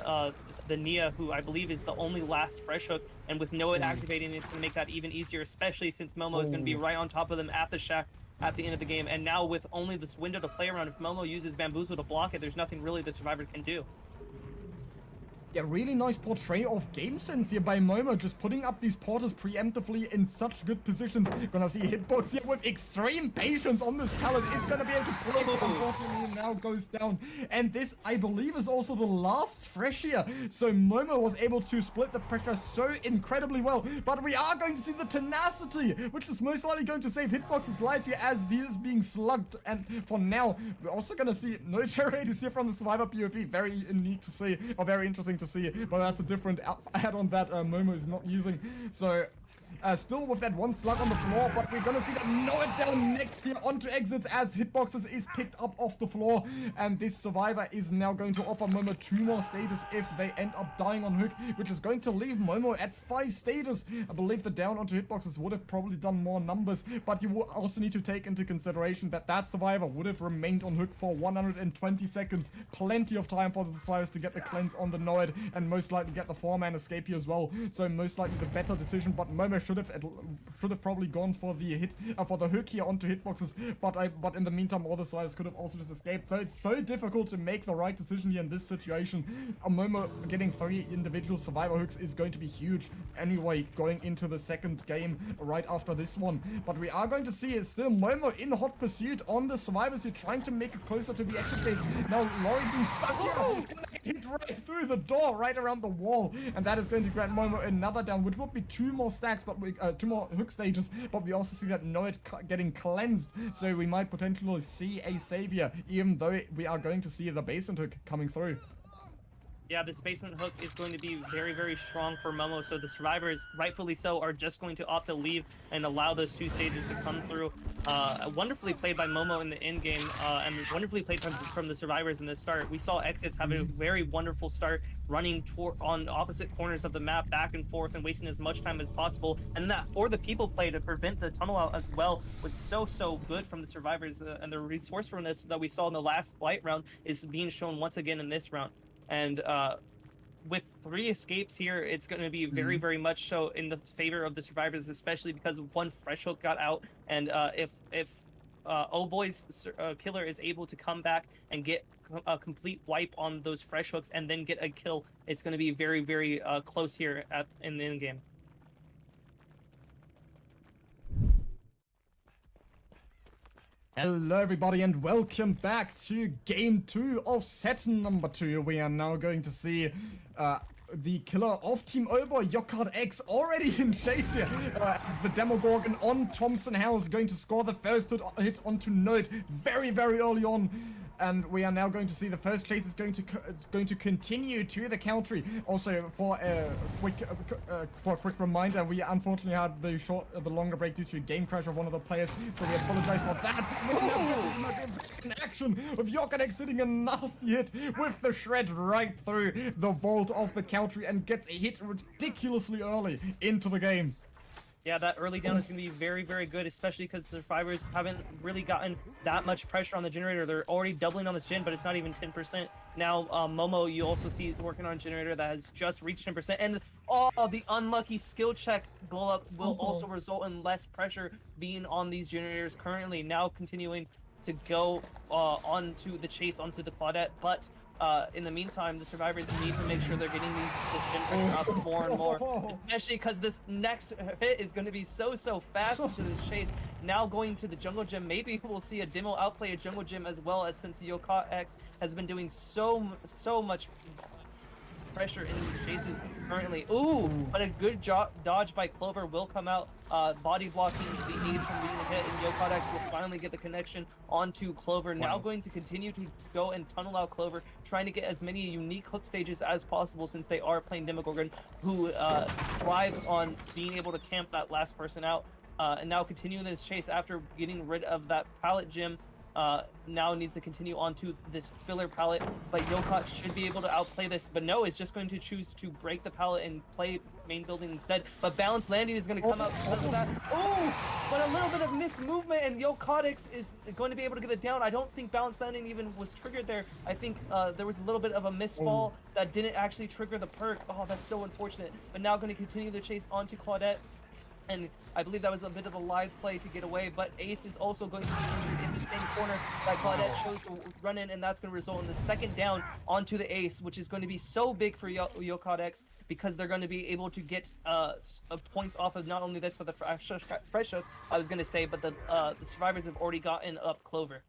the Nia, who I believe is the only last fresh hook, and with Noah activating, it's going to make that even easier, especially since Momo is going to be right on top of them at the shack at the end of the game. And now with only this window to play around, if Momo uses Bamboozle to block it, there's nothing really the survivor can do. Yeah, really nice portray of game sense here by Momo, just putting up these portals preemptively in such good positions. Gonna see Hitbox here with extreme patience on this pallet. Is gonna be able to play it, unfortunately now goes down. And this, I believe, is also the last fresh here. So Momo was able to split the pressure so incredibly well. But we are going to see the tenacity, which is most likely going to save Hitbox's life here as he is being slugged. And for now, we're also gonna see no generators here from the survivor POV. Very unique to see, or very interesting to see, but that's a different add-on that Momo is not using. So still with that one slug on the floor, but we're gonna see that Noah down next here onto exits as Hitboxes is picked up off the floor, and this survivor is now going to offer Momo 2 more stages if they end up dying on hook, which is going to leave Momo at 5 stages. I believe the down onto Hitboxes would have probably done more numbers, but you will also need to take into consideration that that survivor would have remained on hook for 120 seconds. Plenty of time for the survivors to get the cleanse on the Noed, and most likely get the 4-man escape here as well. So most likely the better decision, but Momo should have probably gone for the for the hook here onto Hitboxes, but in the meantime all the survivors could have also just escaped. So it's so difficult to make the right decision here in this situation. Momo getting 3 individual survivor hooks is going to be huge anyway going into the second game right after this one. But we are going to see it's still Momo in hot pursuit on the survivors here, trying to make it closer to the exit gates. Now Lori being stuck here, gonna get hit right through the door, right around the wall, and that is going to grant Momo another down, which would be 2 more stacks, but 2 more hook stages. But we also see that Noed getting cleansed, so we might potentially see a savior, even though we are going to see the basement hook coming through. Yeah, this basement hook is going to be very, very strong for Momo, so the survivors, rightfully so, are just going to opt to leave and allow those 2 stages to come through. Wonderfully played by Momo in the end game, and wonderfully played from the survivors in the start. We saw exits have a very wonderful start, running on opposite corners of the map back and forth and wasting as much time as possible. And that for the people play to prevent the tunnel out as well was so good from the survivors, and the resourcefulness that we saw in the last Blight round is being shown once again in this round. And with 3 escapes here, it's going to be very, very much so in the favor of the survivors, especially because 1 fresh hook got out. And if OBOY's killer is able to come back and get a complete wipe on those fresh hooks and then get a kill, it's going to be very, very close here in the end game. Hello everybody and welcome back to game 2 of set number 2. We are now going to see the killer of Team OBOY, Yokard X, already in chase here. As the Demogorgon on Thompson House going to score the first hit onto Node very, very early on. And we are now going to see the first chase is going to continue to the country. Also, for a quick reminder, we unfortunately had the longer break due to a game crash of one of the players, so we apologize for that. In action with Yokanek sitting a nasty hit with the shred right through the vault of the country and gets a hit ridiculously early into the game. Yeah, that early down is going to be very, very good, especially because the survivors haven't really gotten that much pressure on the generator. They're already doubling on this gen, but it's not even 10%. Now, Momo, you also see working on a generator that has just reached 10%. And the unlucky skill check blow up will also result in less pressure being on these generators currently. Now continuing to go onto the chase onto the Claudette, but in the meantime, the survivors need to make sure they're getting this gen pressure up more and more, especially because this next hit is going to be so fast into this chase. Now going to the jungle gym, maybe we'll see a demo outplay a jungle gym as well, as since Yoka X has been doing so much pressure in these chases currently. Ooh, but a good dodge by Clover will come out, body blocking the ace from being a hit, and Yokodex will finally get the connection onto Clover. Now going to continue to go and tunnel out Clover, trying to get as many unique hook stages as possible, since they are playing Demogorgon, who thrives on being able to camp that last person out. And now continuing this chase after getting rid of that pallet gym. Now needs to continue on to this filler pallet, but Yokot should be able to outplay this, but no, is just going to choose to break the pallet and play main building instead. But balanced landing is going to come out because of that. Oh, but a little bit of missed movement, and Yokotix is going to be able to get it down. I don't think balanced landing even was triggered there. I think there was a little bit of a misfall that didn't actually trigger the perk. Oh, that's so unfortunate. But now going to continue the chase onto Claudette. And I believe that was a bit of a live play to get away, but Ace is also going to be injured in the same corner that Claudette chose to run in, and that's going to result in the second down onto the Ace, which is going to be so big for Yokodex, because they're going to be able to get points off of not only this, but the fresh hook, I was going to say, but the survivors have already gotten up Clover.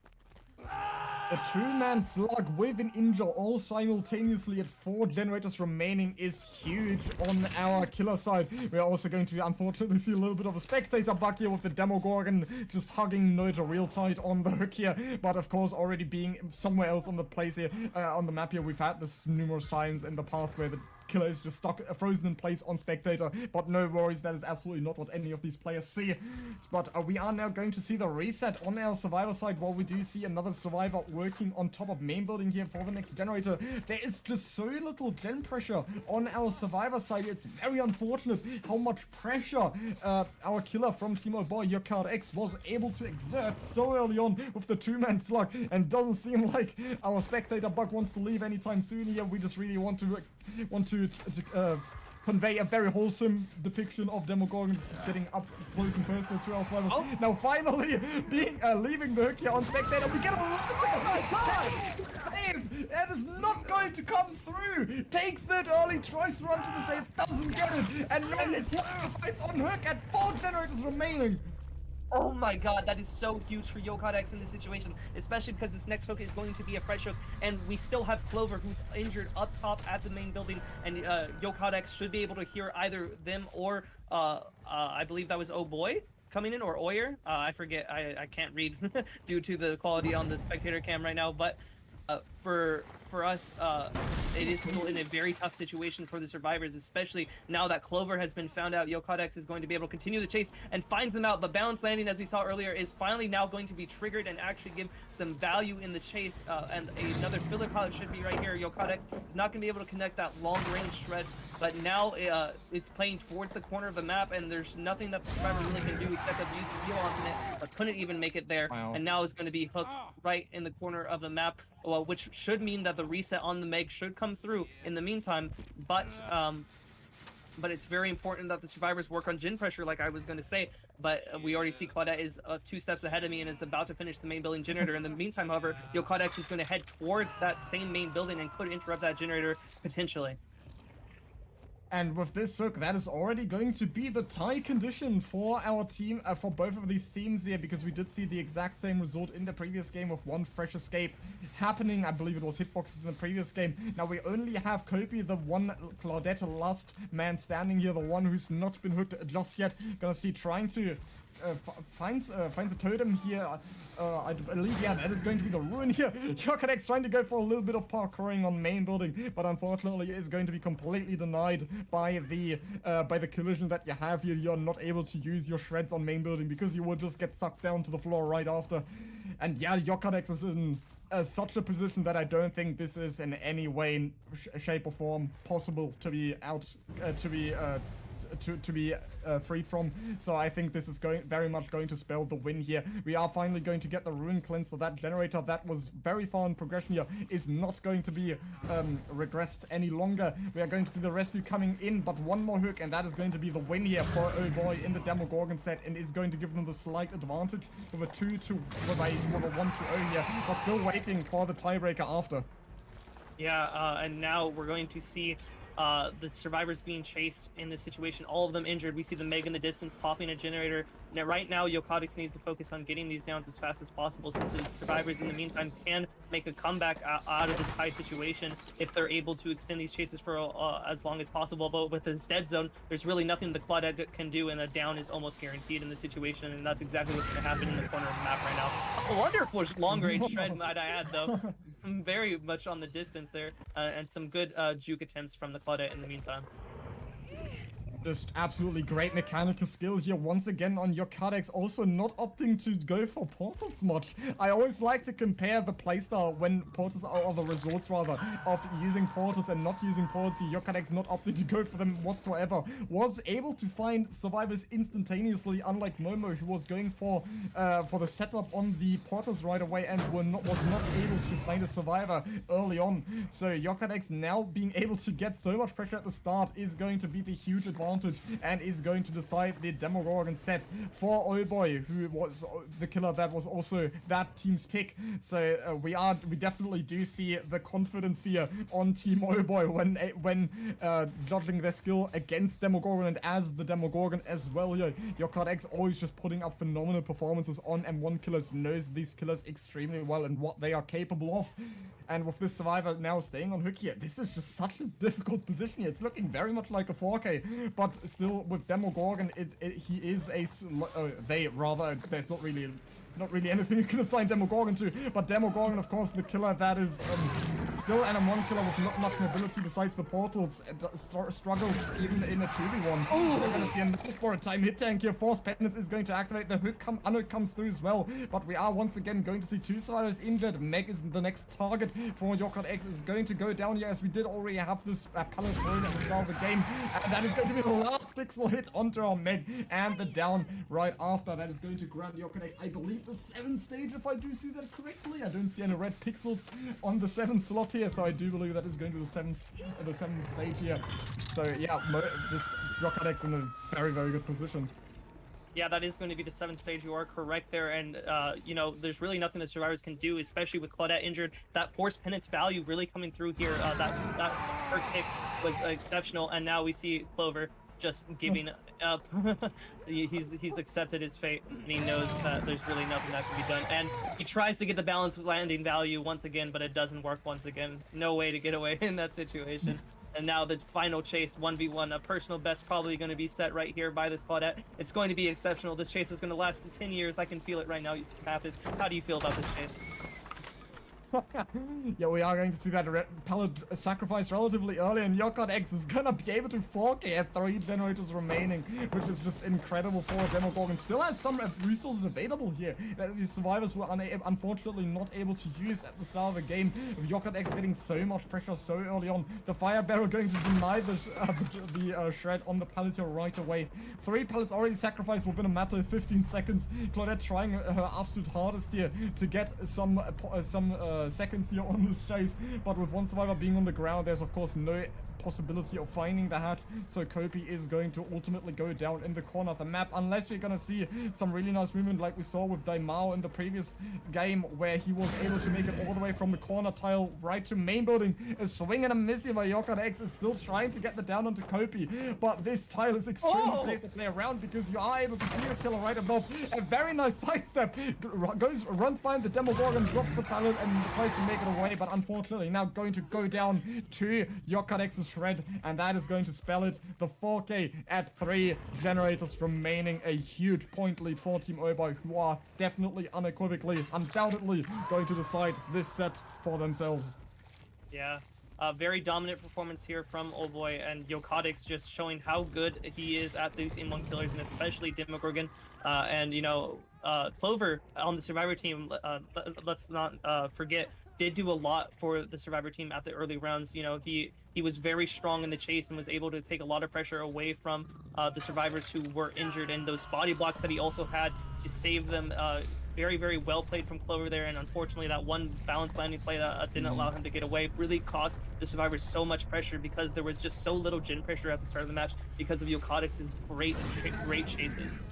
A two-man slug with an injure all simultaneously at 4 generators remaining is huge on our killer side. We're also going to unfortunately see a little bit of a spectator bug here with the Demogorgon just hugging Noja real tight on the hook here, but of course already being somewhere else on the place here, on the map here. We've had this numerous times in the past where the killer is just stuck frozen in place on spectator, but no worries, that is absolutely not what any of these players see. But we are now going to see the reset on our survivor side, while we do see another survivor working on top of main building here for the next generator. There is just so little gen pressure on our survivor side. It's very unfortunate how much pressure our killer from Team OBOY, Yokard X, was able to exert so early on with the two-man slug, and doesn't seem like our spectator bug wants to leave anytime soon here. We just really want to convey a very wholesome depiction of Demogorgons getting up close and personal to our survivors. Now finally leaving the hook here on spectator. We get a save. That is not going to come through. Takes that early, tries to run to the save, doesn't get it, and then it's sacrificed on hook at 4 generators remaining. Oh my god, that is so huge for Yokodex in this situation, especially because this next hook is going to be a fresh hook, and we still have Clover, who's injured up top at the main building, and Yokodex should be able to hear either them or I believe that was OBOY coming in, or Oyer. I forget, I can't read due to the quality on the spectator cam right now, but for us, it is still in a very tough situation for the survivors, especially now that Clover has been found out. Yokodex is going to be able to continue the chase and finds them out, but balanced landing, as we saw earlier, is finally now going to be triggered and actually give some value in the chase, and another filler pilot should be right here. Yokodex is not going to be able to connect that long-range shred, but now it's playing towards the corner of the map, and there's nothing that the survivor really can do except to use the Zeal onto it, but couldn't even make it there. Wow. And now it's going to be hooked right in the corner of the map, which should mean that the reset on the Meg should come through in the meantime, but it's very important that the survivors work on gen pressure, like I was going to say, but we already see Claudette is 2 steps ahead of me and is about to finish the main building generator. In the meantime, however, Yokodex is going to head towards that same main building and could interrupt that generator potentially. And with this hook, that is already going to be the tie condition for our team, for both of these teams here, because we did see the exact same result in the previous game with one fresh escape happening. I believe it was hitboxes in the previous game. Now we only have Kopi, the one Claudette last man standing here, the one who's not been hooked just yet. Gonna see trying to finds a totem here. I believe, yeah, that is going to be the ruin here. Yokadex trying to go for a little bit of parkouring on main building, but unfortunately is going to be completely denied by the collision that you have here. You're not able to use your shreds on main building because you will just get sucked down to the floor right after. And yeah, Yokadex is in such a position that I don't think this is in any way, shape or form possible to be freed from. So I think this is very much going to spell the win here. We are finally going to get the Ruin Cleanse, so that generator that was very far in progression here is not going to be regressed any longer. We are going to see the rescue coming in, but one more hook and that is going to be the win here for OBOY in the Demogorgon set, and is going to give them the slight advantage with a 1-0 here, but still waiting for the tiebreaker after. Yeah, and now we're going to see the survivors being chased in this situation, all of them injured. We see the Meg in the distance popping a generator. Now, right now, Yokadex needs to focus on getting these downs as fast as possible, since the survivors in the meantime can make a comeback out of this high situation if they're able to extend these chases for as long as possible. But with this dead zone, there's really nothing the Claudette can do, and a down is almost guaranteed in this situation, and that's exactly what's going to happen in the corner of the map right now. A wonderful long-range shred, might I add, though. Very much on the distance there, and some good juke attempts from the Claudette in the meantime. Just absolutely great mechanical skill here once again on Yokadex, also not opting to go for portals much. I always like to compare the playstyle when portals are, or the results rather, of using portals and not using portals. Yokadex not opting to go for them whatsoever. Was able to find survivors instantaneously, unlike Momo, who was going for the setup on the portals right away and was not able to find a survivor early on. So Yokadex now being able to get so much pressure at the start is going to be the huge advantage, and is going to decide the Demogorgon set for OBOY, who was the killer that was also that team's pick. So we definitely do see the confidence here on Team OBOY when judging their skill against Demogorgon and as the Demogorgon as well here. Yokadex always just putting up phenomenal performances on M1 killers, knows these killers extremely well and what they are capable of. And with this survivor now staying on hook here, this is just such a difficult position here. It's looking very much like a 4K, but still with Demogorgon, he is a there's not really anything you can assign Demogorgon to, but Demogorgon, of course, the killer that is still an M1 killer with not much mobility besides the portals, struggles even in a 2v1. Oh, we're gonna see a for a time hit tank here. Force Penance is going to activate. The hook unhook comes through as well, but we are once again going to see two survivors injured. Meg is the next target for Yokadex, is going to go down here, as we did already have this pallet thrown at the start of the game, and that is going to be the last pixel hit onto our Meg, and the down right after. That is going to grant Yokadex, I believe, the 7th stage, if I do see that correctly. I don't see any red pixels on the 7th slot here, so I do believe that is going to be the 7th stage here. So yeah, just Yokadex in a very, very good position. Yeah, that is going to be the 7th stage. You are correct there, and you know, there's really nothing that survivors can do, especially with Claudette injured. That Force Penance value really coming through here. That her kick was exceptional, and now we see Clover just giving up. he's accepted his fate, and he knows that there's really nothing that can be done, and he tries to get the balance with landing value once again, but it doesn't work once again. No way to get away in that situation. And now the final chase, 1v1, a personal best probably going to be set right here by this Claudette. It's going to be exceptional. This chase is going to last 10 years. I can feel it right now, Mathis. How do you feel about this chase? Yeah, we are going to see that pallet sacrifice relatively early, and Yokadex is gonna be able to 4K at 3 generators remaining, which is just incredible for Demogorgon. Still has some resources available here that the survivors were unfortunately not able to use at the start of the game, with Yokadex getting so much pressure so early on. The fire barrel going to deny the shred on the pallet here right away. 3 pallets already sacrificed within a matter of 15 seconds. Claudette trying her absolute hardest here to get some seconds here on this chase, but with one survivor being on the ground, there's of course no possibility of finding the hatch. So Kobe is going to ultimately go down in the corner of the map, unless we're gonna see some really nice movement like we saw with Daimao in the previous game, where he was able to make it all the way from the corner tile right to main building. A swing and a miss here by Yokadex is still trying to get the down onto Kobe, but this tile is extremely safe to play around because you are able to see the killer right above. A very nice sidestep, runs behind the Demogorgon, drops the pallet and tries to make it away, but unfortunately now going to go down to Yokadex's shred, and that is going to spell it. The 4K at 3 generators remaining, a huge point lead for Team OBOY, who are definitely, unequivocally, undoubtedly going to decide this set for themselves. Yeah. Very dominant performance here from OBOY, and Yokadex just showing how good he is at these in-1 killers, and especially Demogorgon. And, you know, Clover on the Survivor team, let's not forget, did do a lot for the Survivor team at the early rounds. You know, he was very strong in the chase and was able to take a lot of pressure away from the survivors who were injured, and those body blocks that he also had to save them. Very, very well played from Clover there, and unfortunately that one balanced landing play that didn't allow him to get away really cost the survivors so much pressure, because there was just so little gen pressure at the start of the match because of Yokadex's great chases.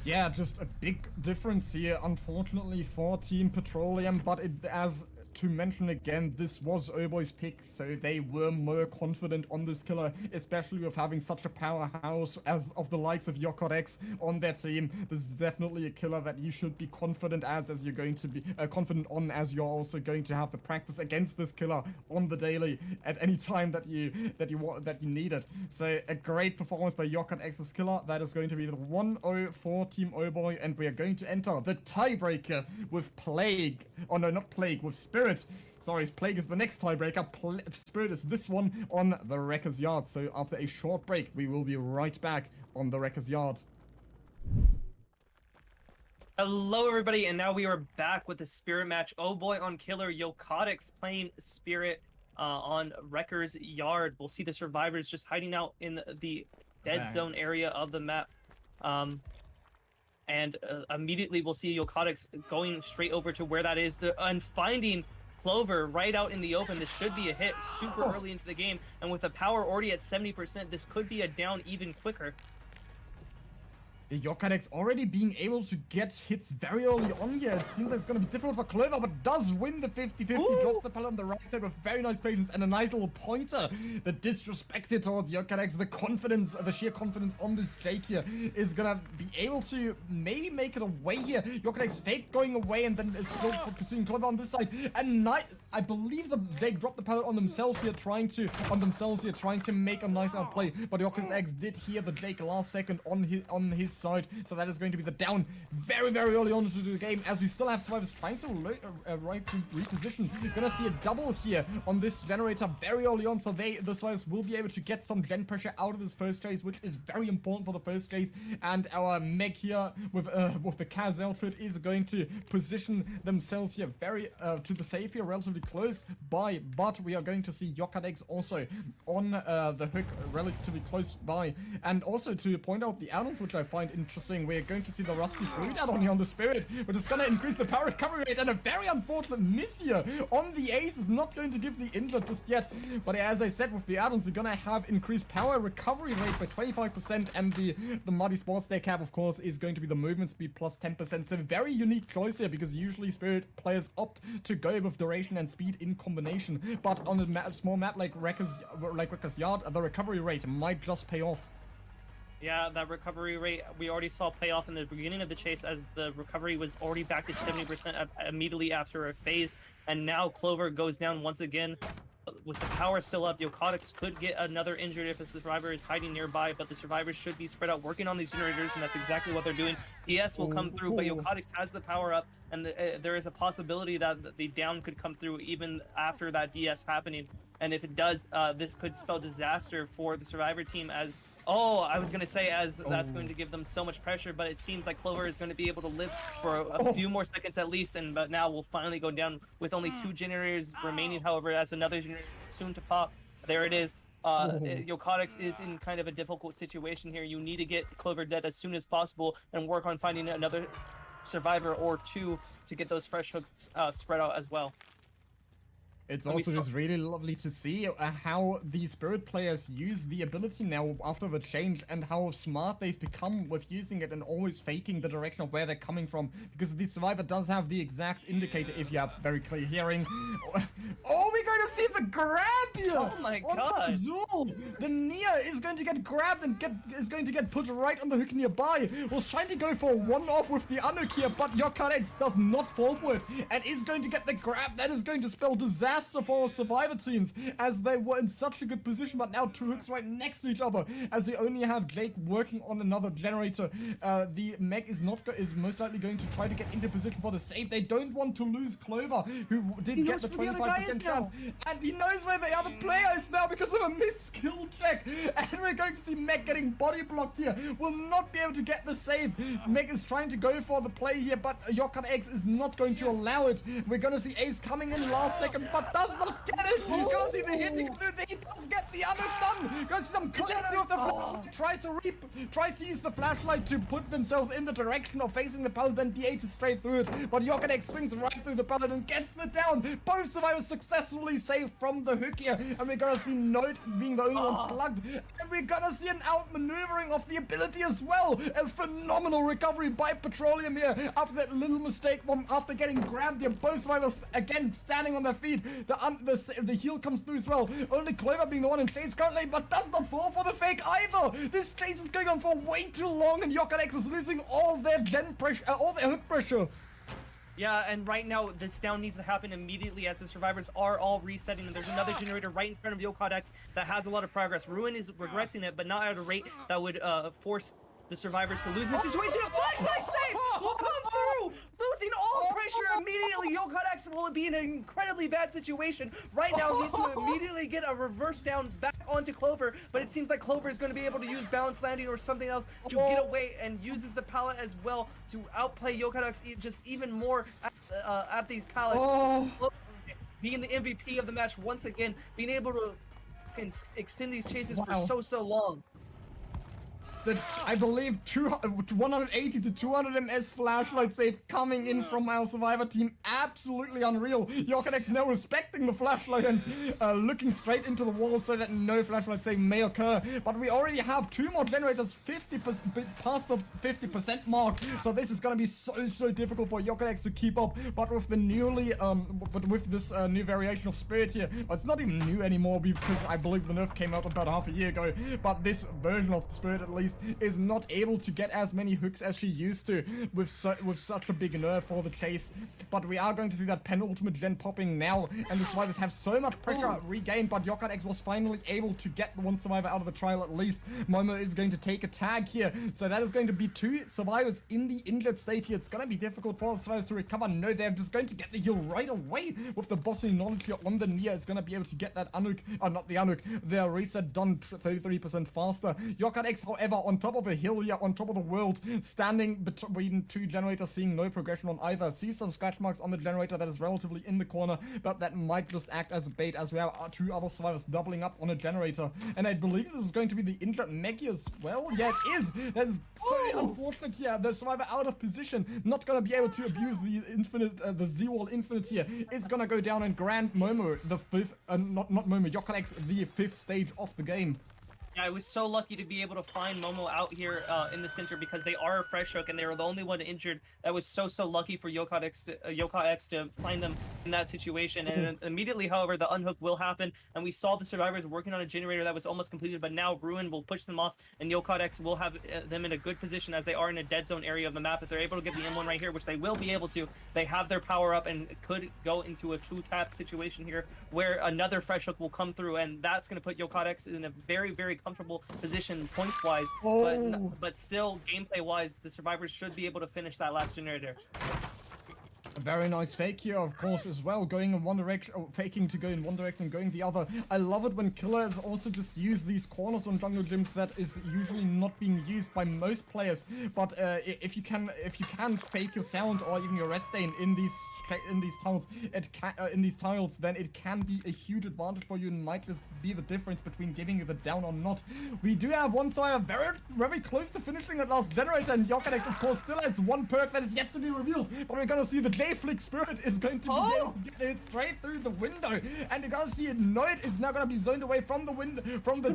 Yeah, just a big difference here, unfortunately, for Team Petroleum, but as to mention again, this was OBOY's pick, so they were more confident on this killer, especially with having such a powerhouse as of the likes of Yokadex on their team. This is definitely a killer that you should be confident as you're going to be confident on, as you're also going to have the practice against this killer on the daily at any time that you need it. So a great performance by Yokadex's killer. That is going to be the 1-0 for Team OBOY, and we are going to enter the tiebreaker with Plague. Oh no, not Plague, with Spirit. Sorry, Plague is the next tiebreaker. Spirit is this one on the Wrecker's Yard. So after a short break, we will be right back on the Wrecker's Yard. Hello everybody, and now we are back with the Spirit match. OBOY on Killer, Yokadex playing Spirit on Wrecker's Yard. We'll see the survivors just hiding out in the dead zone area of the map. And immediately we'll see Yokadex going straight over to where that is, and finding Clover right out in the open. This should be a hit super early into the game, and with the power already at 70%, this could be a down even quicker. Yokadex already being able to get hits very early on here. It seems like it's going to be difficult for Clover, but does win the 50-50. Drops the pallet on the right side with very nice patience and a nice little pointer. The disrespect here towards Yokadex, the confidence, the sheer confidence on this Jake here is going to be able to maybe make it away here. Yokadex fake going away and then is still pursuing Clover on this side. And I believe the Jake dropped the pallet on themselves here, trying to make a nice outplay. But Yokadex did hear the Jake last second on his side, so that is going to be the down very, very early on into the game, as we still have survivors trying to reposition. You're gonna see a double here on this generator very early on, so the survivors will be able to get some gen pressure out of this first chase, which is very important for the first chase. And our Meg here with the Kaz outfit is going to position themselves here very to the safe here, relatively close by, but we are going to see Yokadex also on the hook relatively close by. And also to point out the add-ons, which I find interesting, we're going to see the Rusty Fluid add-on here on the Spirit, but it's going to increase the power recovery rate, and a very unfortunate miss here on the Ace is not going to give the injured just yet. But as I said, with the add-ons, you're going to have increased power recovery rate by 25%, and the Muddy Sports Day cap, of course, is going to be the movement speed plus 10%. It's a very unique choice here, because usually Spirit players opt to go with duration and speed in combination, but on a small map like Wrecker's Yard, the recovery rate might just pay off. Yeah, that recovery rate we already saw pay off in the beginning of the chase, as the recovery was already back to 70% immediately after a phase, and now Clover goes down once again. With the power still up, Yokadex could get another injured if a survivor is hiding nearby, but the survivors should be spread out working on these generators, and that's exactly what they're doing. DS will come through, but Yokadex has the power up, and there is a possibility that the down could come through even after that DS happening. And if it does, this could spell disaster for the survivor team, as I was going to say, that's going to give them so much pressure, but it seems like Clover is going to be able to live for a few more seconds at least, but now we'll finally go down with only 2 generators remaining. However, as another generator is soon to pop, there it is. Yokadex is in kind of a difficult situation here. You need to get Clover dead as soon as possible and work on finding another survivor or 2 to get those fresh hooks spread out as well. It's also just really lovely to see how the Spirit players use the ability now after the change and how smart they've become with using it and always faking the direction of where they're coming from, because the Survivor does have the exact indicator if you have very clear hearing. Oh, we're going to see the grab here! Oh my god! Zul. The Nia is going to get grabbed and is going to get put right on the hook nearby. Was trying to go for a one-off with the Anuk here, but Yokarex does not fall for it and is going to get the grab. That is going to spell disaster for Survivor teams, as they were in such a good position, but now two hooks right next to each other, as they only have Jake working on another generator. The Meg is most likely going to try to get into position for the save. They don't want to lose Clover, who did get the 25% chance, and he knows where the other player is now because of a missed skill check, and we're going to see Meg getting body blocked here. Will not be able to get the save. Meg is trying to go for the play here, but Yokarex is not going to allow it. We're going to see Ace coming in last second, but does not get it. You're gonna see the hit. He does get the other done. Gonna see some cleansing of the flashlight. Tries to use the flashlight to put themselves in the direction of facing the pallet, then DH is straight through it. But Yokarex swings right through the pallet and gets the down. Both survivors successfully saved from the hook here. And we're gonna see Note being the only one slugged. And we're gonna see an outmaneuvering of the ability as well. A phenomenal recovery by Petroleum here after that little mistake after getting grabbed here. Both survivors again standing on their feet. The heal comes through as well. Only Clover being the one in chase currently, but does not fall for the fake either. This chase is going on for way too long, and Yokarex is losing all their gen pressure, all their hook pressure. Yeah, and right now, this down needs to happen immediately as the survivors are all resetting, and there's another generator right in front of Yokarex that has a lot of progress. Ruin is regressing it, but not at a rate that would force the survivors to lose in this situation. A flashlight save will come through! Losing all pressure immediately. Yokarex will be in an incredibly bad situation. Right now, he needs to immediately get a reverse down back onto Clover, but it seems like Clover is going to be able to use balance landing or something else to get away, and uses the pallet as well to outplay Yokarex just even more at these pallets. Being the MVP of the match once again, being able to extend these chases for so long. I believe 180 to 200 MS flashlight save coming in from our Survivor team. Absolutely unreal. Yokarex now respecting the flashlight and looking straight into the wall so that no flashlight save may occur. But we already have two more generators 50% past the 50% mark. So this is going to be so difficult for Yokarex to keep up. But with the this new variation of Spirit here, it's not even new anymore because I believe the nerf came out about half a year ago. But this version of Spirit at least is not able to get as many hooks as she used to with such a big nerf for the chase. But we are going to see that penultimate gen popping now, and the survivors have so much pressure regained, but Yokarex was finally able to get the one survivor out of the trial at least. Momo is going to take a tag here, so that is going to be two survivors in the injured state here. It's going to be difficult for the survivors to recover. No, they're just going to get the heal right away with the bossy knowledge here on the Nia. Is going to be able to get that Anuk, not the Anuk, their reset done 33% faster. Yokarex, however, on top of a hill here, on top of the world, standing between two generators, seeing no progression on either. See some scratch marks on the generator that is relatively in the corner, but that might just act as a bait as we have two other survivors doubling up on a generator. And I believe this is going to be the injured Maggie as well. Yeah, it is. That is so unfortunate here. The survivor out of position, not going to be able to abuse the infinite, the Z-Wall infinite here. It's going to go down and grant Momo the fifth, not Momo, Yokarex the fifth stage of the game. I was so lucky to be able to find Momo out here in the center because they are a fresh hook and they were the only one injured. That was so lucky for Yokarex to find them in that situation. And immediately, however, the unhook will happen, and we saw the survivors working on a generator that was almost completed, but now Ruin will push them off, and Yokarex will have them in a good position as they are in a dead zone area of the map. If they're able to get the M1 right here, which they will be able to, they have their power up and could go into a 2-tap situation here where another fresh hook will come through, and that's going to put Yokarex in a very comfortable position points wise, but still gameplay wise, the survivors should be able to finish that last generator. A very nice fake here, of course, as well, going in one direction, faking to go in one direction and going the other. I love it when killers also just use these corners on jungle gyms that is usually not being used by most players. But if you can fake your sound or even your red stain in these tiles, then it can be a huge advantage for you and might just be the difference between giving you the down or not. We do have one side very close to finishing that last generator, and Yokarex, of course, still has one perk that is yet to be revealed. But we're gonna see the Jake Flick Spirit is going to be able to get it straight through the window, and you're gonna see Noid is now gonna be zoned away from the window, from the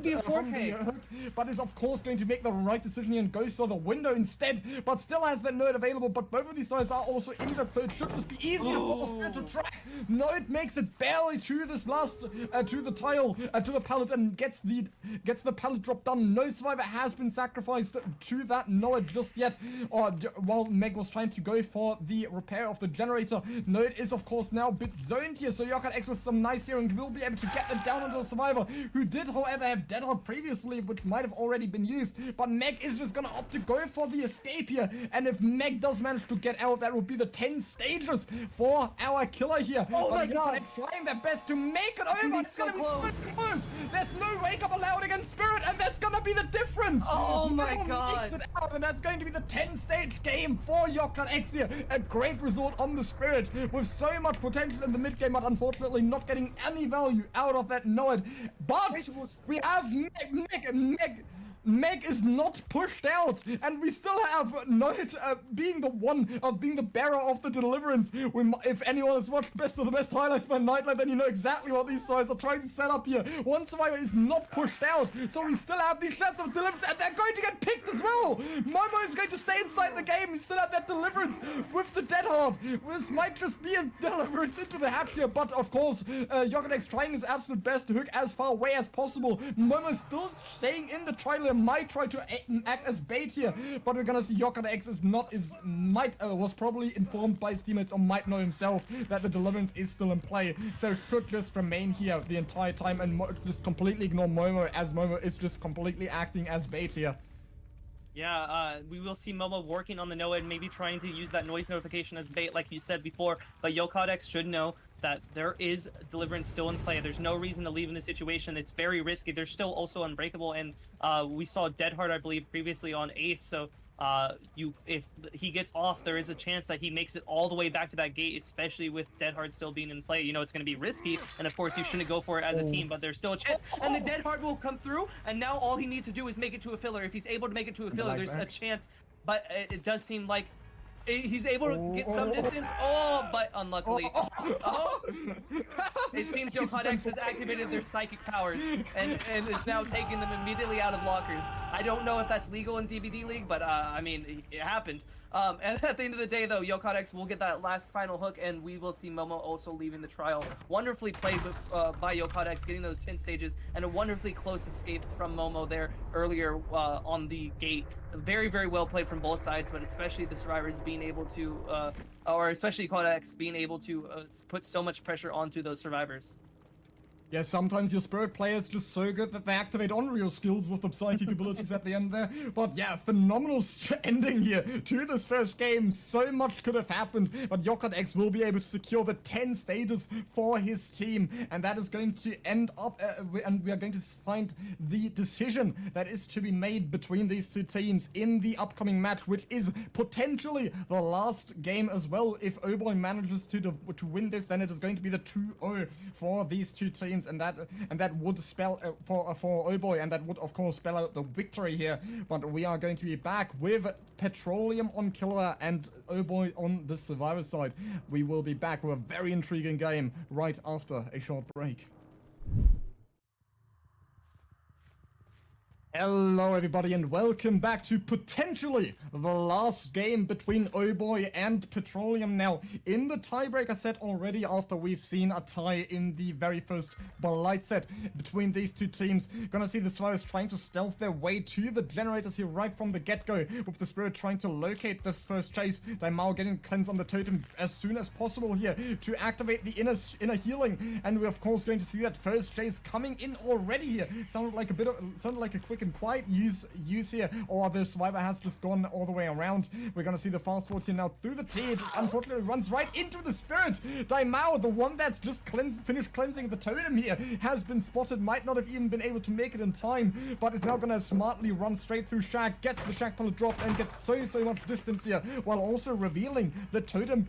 hook, but is of course going to make the right decision here and goes for the window instead, but still has that Noid available. But both of these guys are also injured, so it should just be easier for the Spirit to track. Noid makes it barely to this last to the tile, to the pallet, and gets the pallet drop done. No survivor has been sacrificed to that Noid just yet, while Meg was trying to go for the repair of the generator. Noid is of course now a bit zoned here, so Yokat with some nice hearing will be able to get them down onto the survivor, who did however have dead hard previously, which might have already been used. But Meg is just gonna opt to go for the escape here, and if Meg does manage to get out, that will be the 10 stages for our killer here. Oh my god, Yokat trying their best to make it over. It's gonna be so close. There's no wake up allowed against Spirit, and that's gonna be the difference. Oh my god, makes it out, and that's going to be the 10-stage game for Yokat X here. A great result on the Spirit with so much potential in the mid game, but unfortunately not getting any value out of that Noid. But we have Meg is not pushed out, and we still have Noid being the bearer of the deliverance. If anyone has watched Best of the Best highlights by Nightlight, then you know exactly what these guys are trying to set up here. One survivor is not pushed out, so we still have these shots of deliverance, and they're going to get picked as well. Momo is going to stay inside the game. We still have that deliverance with the dead hard. This might just be a deliverance into the hatch here, but of course, Yogadex trying his absolute best to hook as far away as possible. Momo still staying in the trial, might try to act as bait here, but we're gonna see Yokadex was probably informed by his teammates, or might know himself, that the deliverance is still in play, so should just remain here the entire time and just completely ignore Momo, as Momo is just completely acting as bait here. Yeah, we will see Momo working on the Noah and maybe trying to use that noise notification as bait like you said before, but Yokadex should know that there is deliverance still in play. There's no reason to leave in this situation. It's very risky. They're still also unbreakable, and we saw Deadheart, I believe, previously on Ace, so if he gets off, there is a chance that he makes it all the way back to that gate, especially with Deadheart still being in play. You know, it's going to be risky, and of course you shouldn't go for it as a team, but there's still a chance, and the Deadheart will come through, and now all he needs to do is make it to a filler. If he's able to make it to a filler, there's a chance, but it does seem like he's able to get some distance. But unluckily. It seems Yokadex has activated their psychic powers and is now taking them immediately out of lockers. I don't know if that's legal in DBDLeague, but I mean, it happened. And at the end of the day, though, Yokadex will get that last final hook, and we will see Momo also leaving the trial. Wonderfully played by Yokadex, getting those 10 stages, and a wonderfully close escape from Momo there earlier on the gate. Very, very well played from both sides, but especially the survivors being able to, or especially Yokadex being able to put so much pressure onto those survivors. Yeah, sometimes your Spirit player is just so good that they activate Unreal skills with the psychic abilities at the end there. But yeah, phenomenal ending here to this first game. So much could have happened, but Yokadex will be able to secure the 10 stages for his team. And that is going to end up, and we are going to find the decision that is to be made between these two teams in the upcoming match, which is potentially the last game as well. If OBOY manages to win this, then it is going to be the 2-0 for these two teams. And that would spell for OBOY, and that would of course spell out the victory here. But we are going to be back with Petroleum on killer and OBOY on the survivor side. We will be back with a very intriguing game right after a short break. Hello everybody, and welcome back to potentially the last game between OBOY and Petroleum. Now, in the tiebreaker set already, after we've seen a tie in the very first Blight set between these two teams, gonna see the survivors trying to stealth their way to the generators here right from the get-go, with the Spirit trying to locate this first chase. Daimao getting cleanse on the totem as soon as possible here to activate the inner healing, and we're of course going to see that first chase coming in already here. Sounded like a quick and quiet use here, or the survivor has just gone all the way around. We're gonna see the fast forward here now through the T. It unfortunately runs right into the Spirit. Daimao, the one that's just finished cleansing the totem here, has been spotted, might not have even been able to make it in time, but is now gonna smartly run straight through Shaq, gets the Shaq pellet drop, and gets so much distance here, while also revealing the totem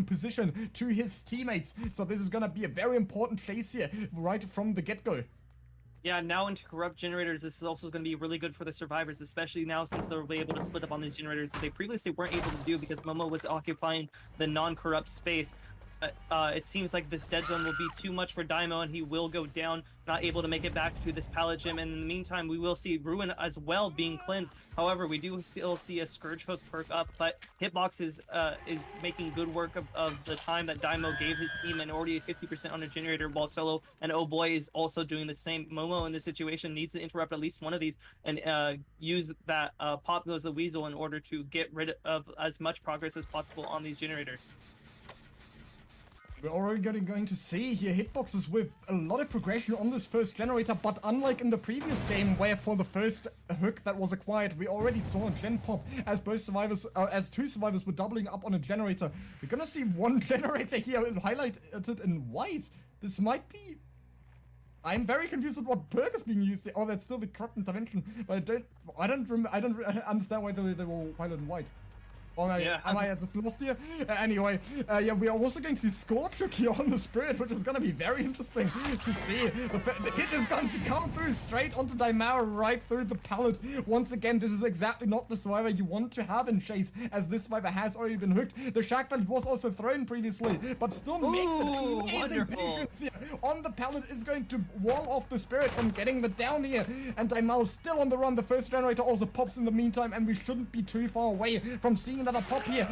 position to his teammates. So this is gonna be a very important chase here right from the get-go. Yeah, now into corrupt generators, this is also going to be really good for the survivors, especially now since they'll be able to split up on these generators that they previously weren't able to do because Momo was occupying the non-corrupt space. It seems like this dead zone will be too much for Daimo, and he will go down, not able to make it back to this pallet gym. And in the meantime, we will see Ruin as well being cleansed. However, we do still see a Scourge Hook perk up, but Hitbox is making good work of the time that Daimo gave his team, and already 50% on a generator, while Solo and OBOY is also doing the same. Momo in this situation needs to interrupt at least one of these and use that Pop Goes the Weasel in order to get rid of as much progress as possible on these generators. We're already going to see here hitboxes with a lot of progression on this first generator, but unlike in the previous game where for the first hook that was acquired, we already saw a gen pop as both survivors, as two survivors were doubling up on a generator. We're gonna see one generator here highlighted in white. This might be... I'm very confused with what perk is being used here. Oh, that's still the corrupt intervention, but I don't understand why they were highlighted in white. Oh, am I just lost here? Anyway, yeah, we are also going to see Scorch Hook here on the Spirit, which is going to be very interesting to see. The hit is going to come through straight onto Daimao, right through the pallet. Once again, this is exactly not the survivor you want to have in Chase, as this survivor has already been hooked. The Shack Pallet was also thrown previously, but still makes it amazing patience here. On the pallet is going to wall off the Spirit from getting the down here, and Daimao still on the run. The first generator also pops in the meantime, and we shouldn't be too far away from seeing another pop here.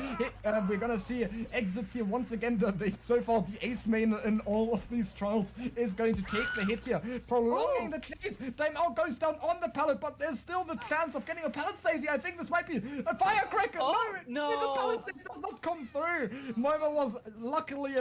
We're gonna see exits here once again. So far, the ace main in all of these trials is going to take the hit here, prolonging the chase. Daimao goes down on the pallet, but there's still the chance of getting a pallet save here. I think this might be a firecracker. Oh, no. The pallet save does not come through. Momo was luckily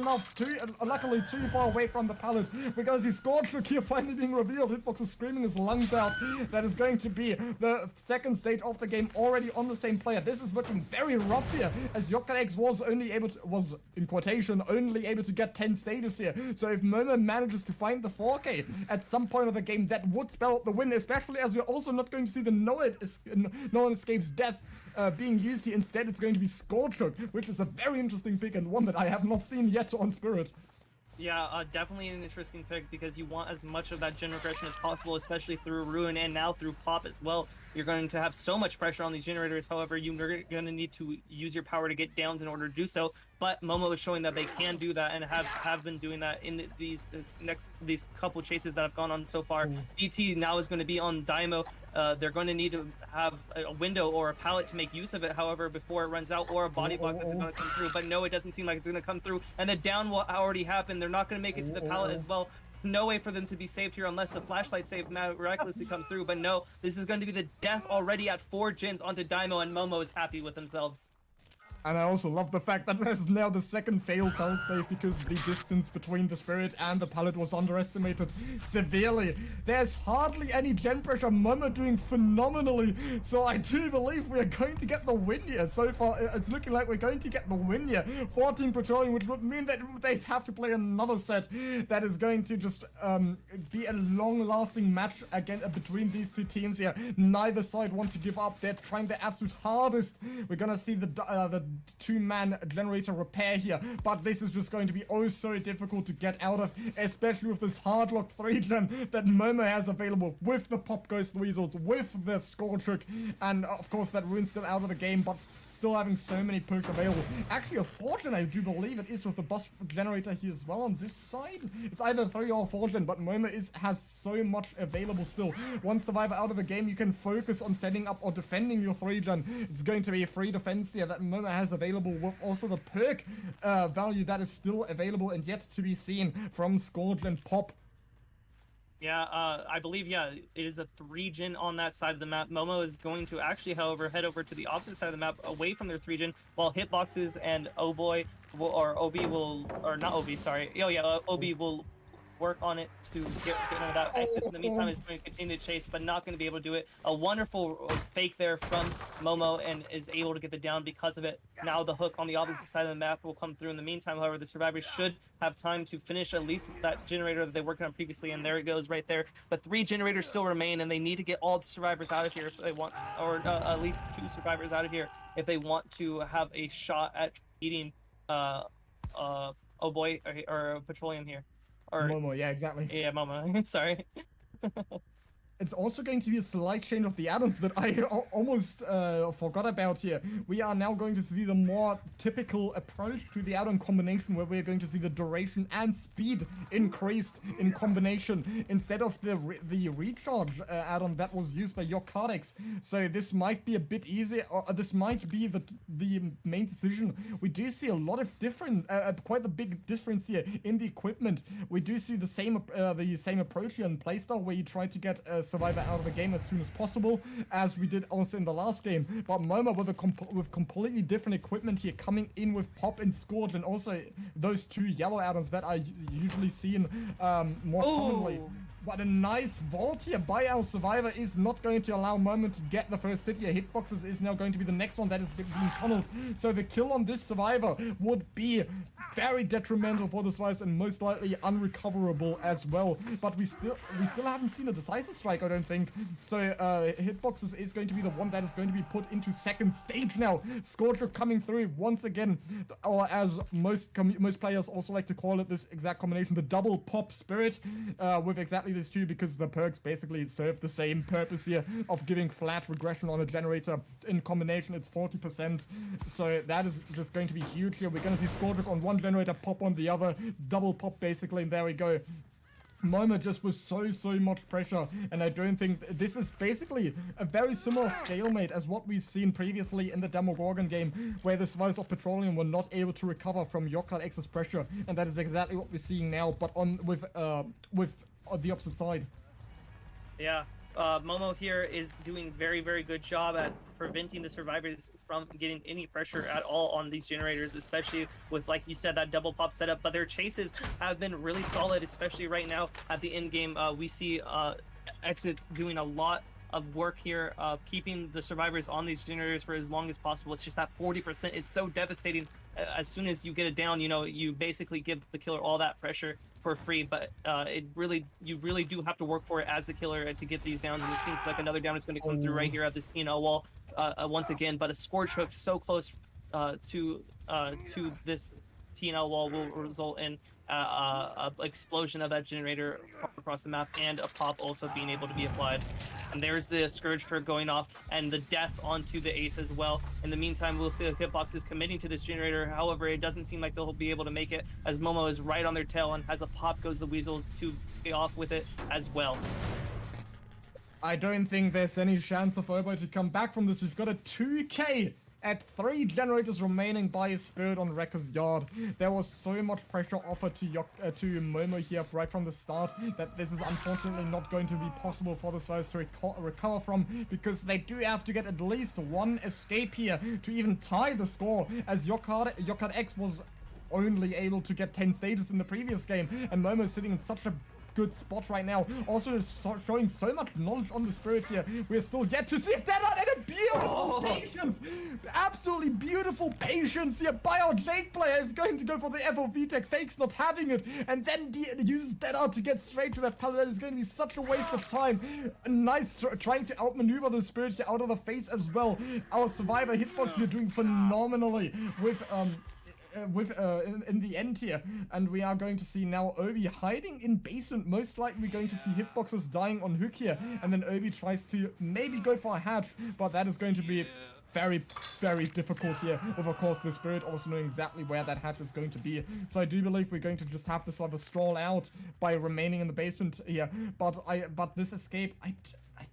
too far away from the pallet. We're gonna see Scorch Hook here finally being revealed. Hitbox is screaming his lungs out. That is going to be the second stage of the game already on the same player. This is looking very rough here, as Yokarex was in quotation only able to get 10 stages here. So if Momo manages to find the 4K at some point of the game, that would spell out the win, especially as we're also not going to see the No One Escapes Death being used here. Instead, it's going to be Scorch Hook, which is a very interesting pick and one that I have not seen yet on Spirit. Yeah, definitely an interesting pick because you want as much of that gen regression as possible, especially through Ruin and now through Pop as well. You're going to have so much pressure on these generators. However, you're going to need to use your power to get downs in order to do so. But Momo is showing that they can do that and have been doing that in these couple chases that have gone on so far. BT now is going to be on Daimo. They're going to need to have a window or a pallet to make use of it, however, before it runs out, or a body block that's going to come through. But no, it doesn't seem like it's going to come through. And the down will already happen. They're not going to make it to the pallet as well. No way for them to be saved here unless the flashlight save miraculously comes through. But no, this is going to be the death already at 4 gens onto Daimo, and Momo is happy with themselves. And I also love the fact that there's now the second failed pallet save because the distance between the Spirit and the pallet was underestimated severely. There's hardly any gen pressure. Momo doing phenomenally. So I do believe we are going to get the win here. So far, it's looking like we're going to get the win here. 14 Petroleum, which would mean that they'd have to play another set that is going to just be a long-lasting match again between these two teams here. Neither side want to give up. They're trying their absolute hardest. We're gonna see the two-man generator repair here, but this is just going to be oh so difficult to get out of, especially with this hard-lock 3-gen that Momo has available, with the Pop Ghost Weasels, with the Scorch Hook, and of course that Rune's still out of the game, but still having so many perks available. Actually a 4-gen, I do believe it is, with the bus generator here as well on this side. It's either 3 or 4-gen, but Momo has so much available still. One survivor out of the game, you can focus on setting up or defending your 3-gen. It's going to be a free defense here that Momo has available, with also the perk value that is still available and yet to be seen from Scourge and Pop. Yeah, I believe, yeah, it is a 3-gen on that side of the map. Momo is going to actually, however, head over to the opposite side of the map, away from their 3-gen, while Hitboxes and OBOY, or OB will, or not OB, sorry, OB will work on it to get that exit. In the meantime, it's going to continue to chase, but not going to be able to do it. A wonderful fake there from Momo, and is able to get the down because of it. Now the hook on the opposite side of the map will come through. In the meantime, however, the survivors should have time to finish at least that generator that they worked on previously, and there it goes right there. But 3 generators still remain, and they need to get all the survivors out of here if they want, or at least 2 survivors out of here if they want to have a shot at beating OBOY or Petroleum here. Or Momo, yeah, exactly. Yeah, Momo. Sorry. It's also going to be a slight change of the add-ons that I almost forgot about here. We are now going to see the more typical approach to the add-on combination, where we're going to see the duration and speed increased in combination instead of the recharge add-on that was used by your Cardex. So this might be a bit easier, or this might be the main decision. We do see a lot of different, quite a big difference here in the equipment. We do see the same approach here in playstyle, where you try to get Survivor out of the game as soon as possible, as we did also in the last game. But Momo with completely different equipment here, coming in with Pop and Scourge, and also those two yellow add-ons that are usually seen more commonly. But a nice vault here by our Survivor is not going to allow Momo to get the first hit here. Hitboxes is now going to be the next one that is being tunneled. So the kill on this Survivor would be very detrimental for the Survivors and most likely unrecoverable as well. But we still haven't seen a decisive strike, I don't think. So Hitboxes is going to be the one that is going to be put into second stage now. Scorcher coming through once again, or as most players also like to call it, this exact combination, the double pop spirit, with exactly this too, because the perks basically serve the same purpose here of giving flat regression on a generator. In combination, it's 40%. So that is just going to be huge here. We're going to see Scorcher on one generator, pop on the other, double pop basically, and there we go. Momo just with so much pressure, and I don't think this is basically a very similar stalemate as what we've seen previously in the Demogorgon game, where the Survivors of Petroleum were not able to recover from Yokard X's pressure, and that is exactly what we're seeing now, but with the opposite side. Yeah, Momo here is doing very good job at preventing the Survivors from getting any pressure at all on these generators, especially with, like you said, that double pop setup. But their chases have been really solid, especially right now at the end game. We see Exits doing a lot of work here of keeping the Survivors on these generators for as long as possible. It's just that 40% is so devastating. As soon as you get it down, you know, you basically give the killer all that pressure for free, but you really do have to work for it as the killer to get these downs, and it seems like another down is going to come through right here at this Cannell wall once again. But a Scorch Hook so close to this Cannell wall will result in a explosion of that generator across the map, and a pop also being able to be applied. And there's the Scourge Turret going off, and the death onto the Ace as well. In the meantime, we'll see the hitboxes committing to this generator. However, it doesn't seem like they'll be able to make it, as Momo is right on their tail, and as a pop goes the Weasel to be off with it as well. I don't think there's any chance of OBOY to come back from this. We've got a 2K at 3 generators remaining by his Spirit on Wrecker's Yard. There was so much pressure offered to Momo here right from the start that this is unfortunately not going to be possible for the Survivors to recover from, because they do have to get at least one escape here to even tie the score, as Yokard X was only able to get 10 stages in the previous game, and Momo is sitting in such a good spot right now. Also showing so much knowledge on the Spirits here. We're still yet to see Deadbot, and a beautiful patience. Absolutely beautiful patience here by our Jake player. Is going to go for the FOV tech. Fake's not having it, and then uses Deadbot to get straight to that pallet. That is going to be such a waste of time. Nice trying to outmaneuver the Spirits here out of the face as well. Our Survivor hitbox here doing phenomenally with in the end here, and we are going to see now Obi hiding in basement. Most likely we're going to see hitboxes dying on hook here, and then Obi tries to maybe go for a hatch, but that is going to be very difficult here, with of course the Spirit also knowing exactly where that hatch is going to be. So I do believe we're going to just have to sort of stroll out by remaining in the basement here, but this escape, I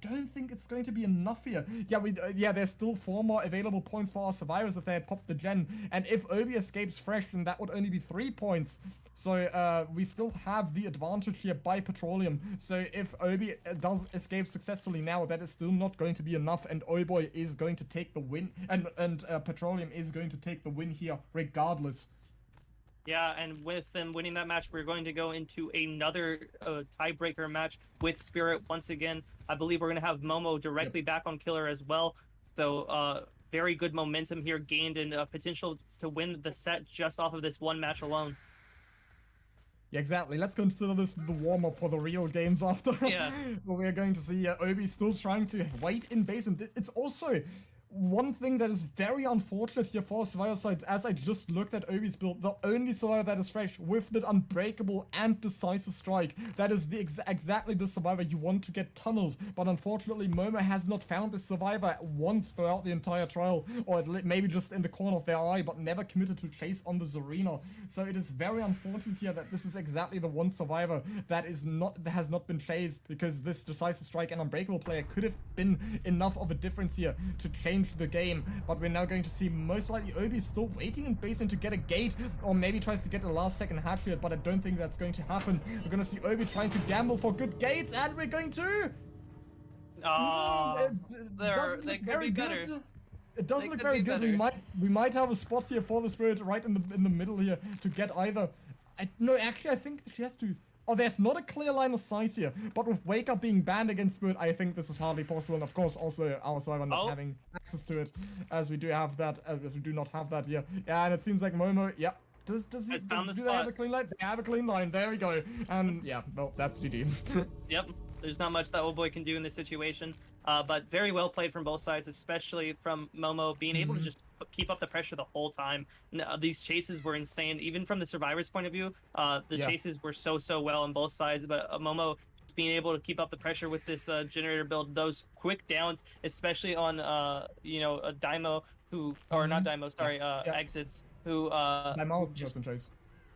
don't think it's going to be enough here. Yeah, there's still 4 more available points for our Survivors if they had popped the gen. And if Obi escapes fresh, then that would only be 3 points. So we still have the advantage here by Petroleum. So if Obi does escape successfully now, that is still not going to be enough. And OBOY is going to take the win. And Petroleum is going to take the win here regardless. Yeah, and with them winning that match, we're going to go into another tiebreaker match with Spirit once again. I believe we're going to have Momo directly back on Killer as well. So very good momentum here gained, and potential to win the set just off of this one match alone. Yeah, exactly. Let's consider this the warm-up for the real games after. Yeah. We're going to see Obi still trying to wait in base, and it's also one thing that is very unfortunate here for Survivor sides, as I just looked at Obi's build, the only Survivor that is fresh with the Unbreakable and Decisive Strike, that is the exactly the Survivor you want to get tunneled. But unfortunately, Momo has not found this Survivor once throughout the entire trial, or maybe just in the corner of their eye, but never committed to chase on the Zarina. So it is very unfortunate here that this is exactly the one Survivor that has not been chased, because this Decisive Strike and Unbreakable player could have been enough of a difference here to change the game. But we're now going to see most likely Obi still waiting in basement to get a gate, or maybe tries to get the last second hatch here, but I don't think that's going to happen. We're going to see Obi trying to gamble for good gates, and we're going to... They could be better. It doesn't look very good. We might have a spot here for the Spirit right in the middle here to get either... No, actually I think she has to... Oh, there's not a clear line of sight here, but with Wake Up being banned against Spirit, I think this is hardly possible, and of course also our Survivor not having access to it, as we do have that, as we do not have that here. Yeah, and it seems like Momo, yeah. Do they have a clean line? They have a clean line, there we go. And yeah, well, that's GG. Yep, there's not much that OBOY can do in this situation, but very well played from both sides, especially from Momo being able to just keep up the pressure the whole time. These chases were insane, even from the Survivor's point of view. The chases were so well on both sides, but Momo being able to keep up the pressure with this generator build, those quick downs, especially on you know, a Daimo who, or not Daimo, sorry, Exits who Daimo's just in chase.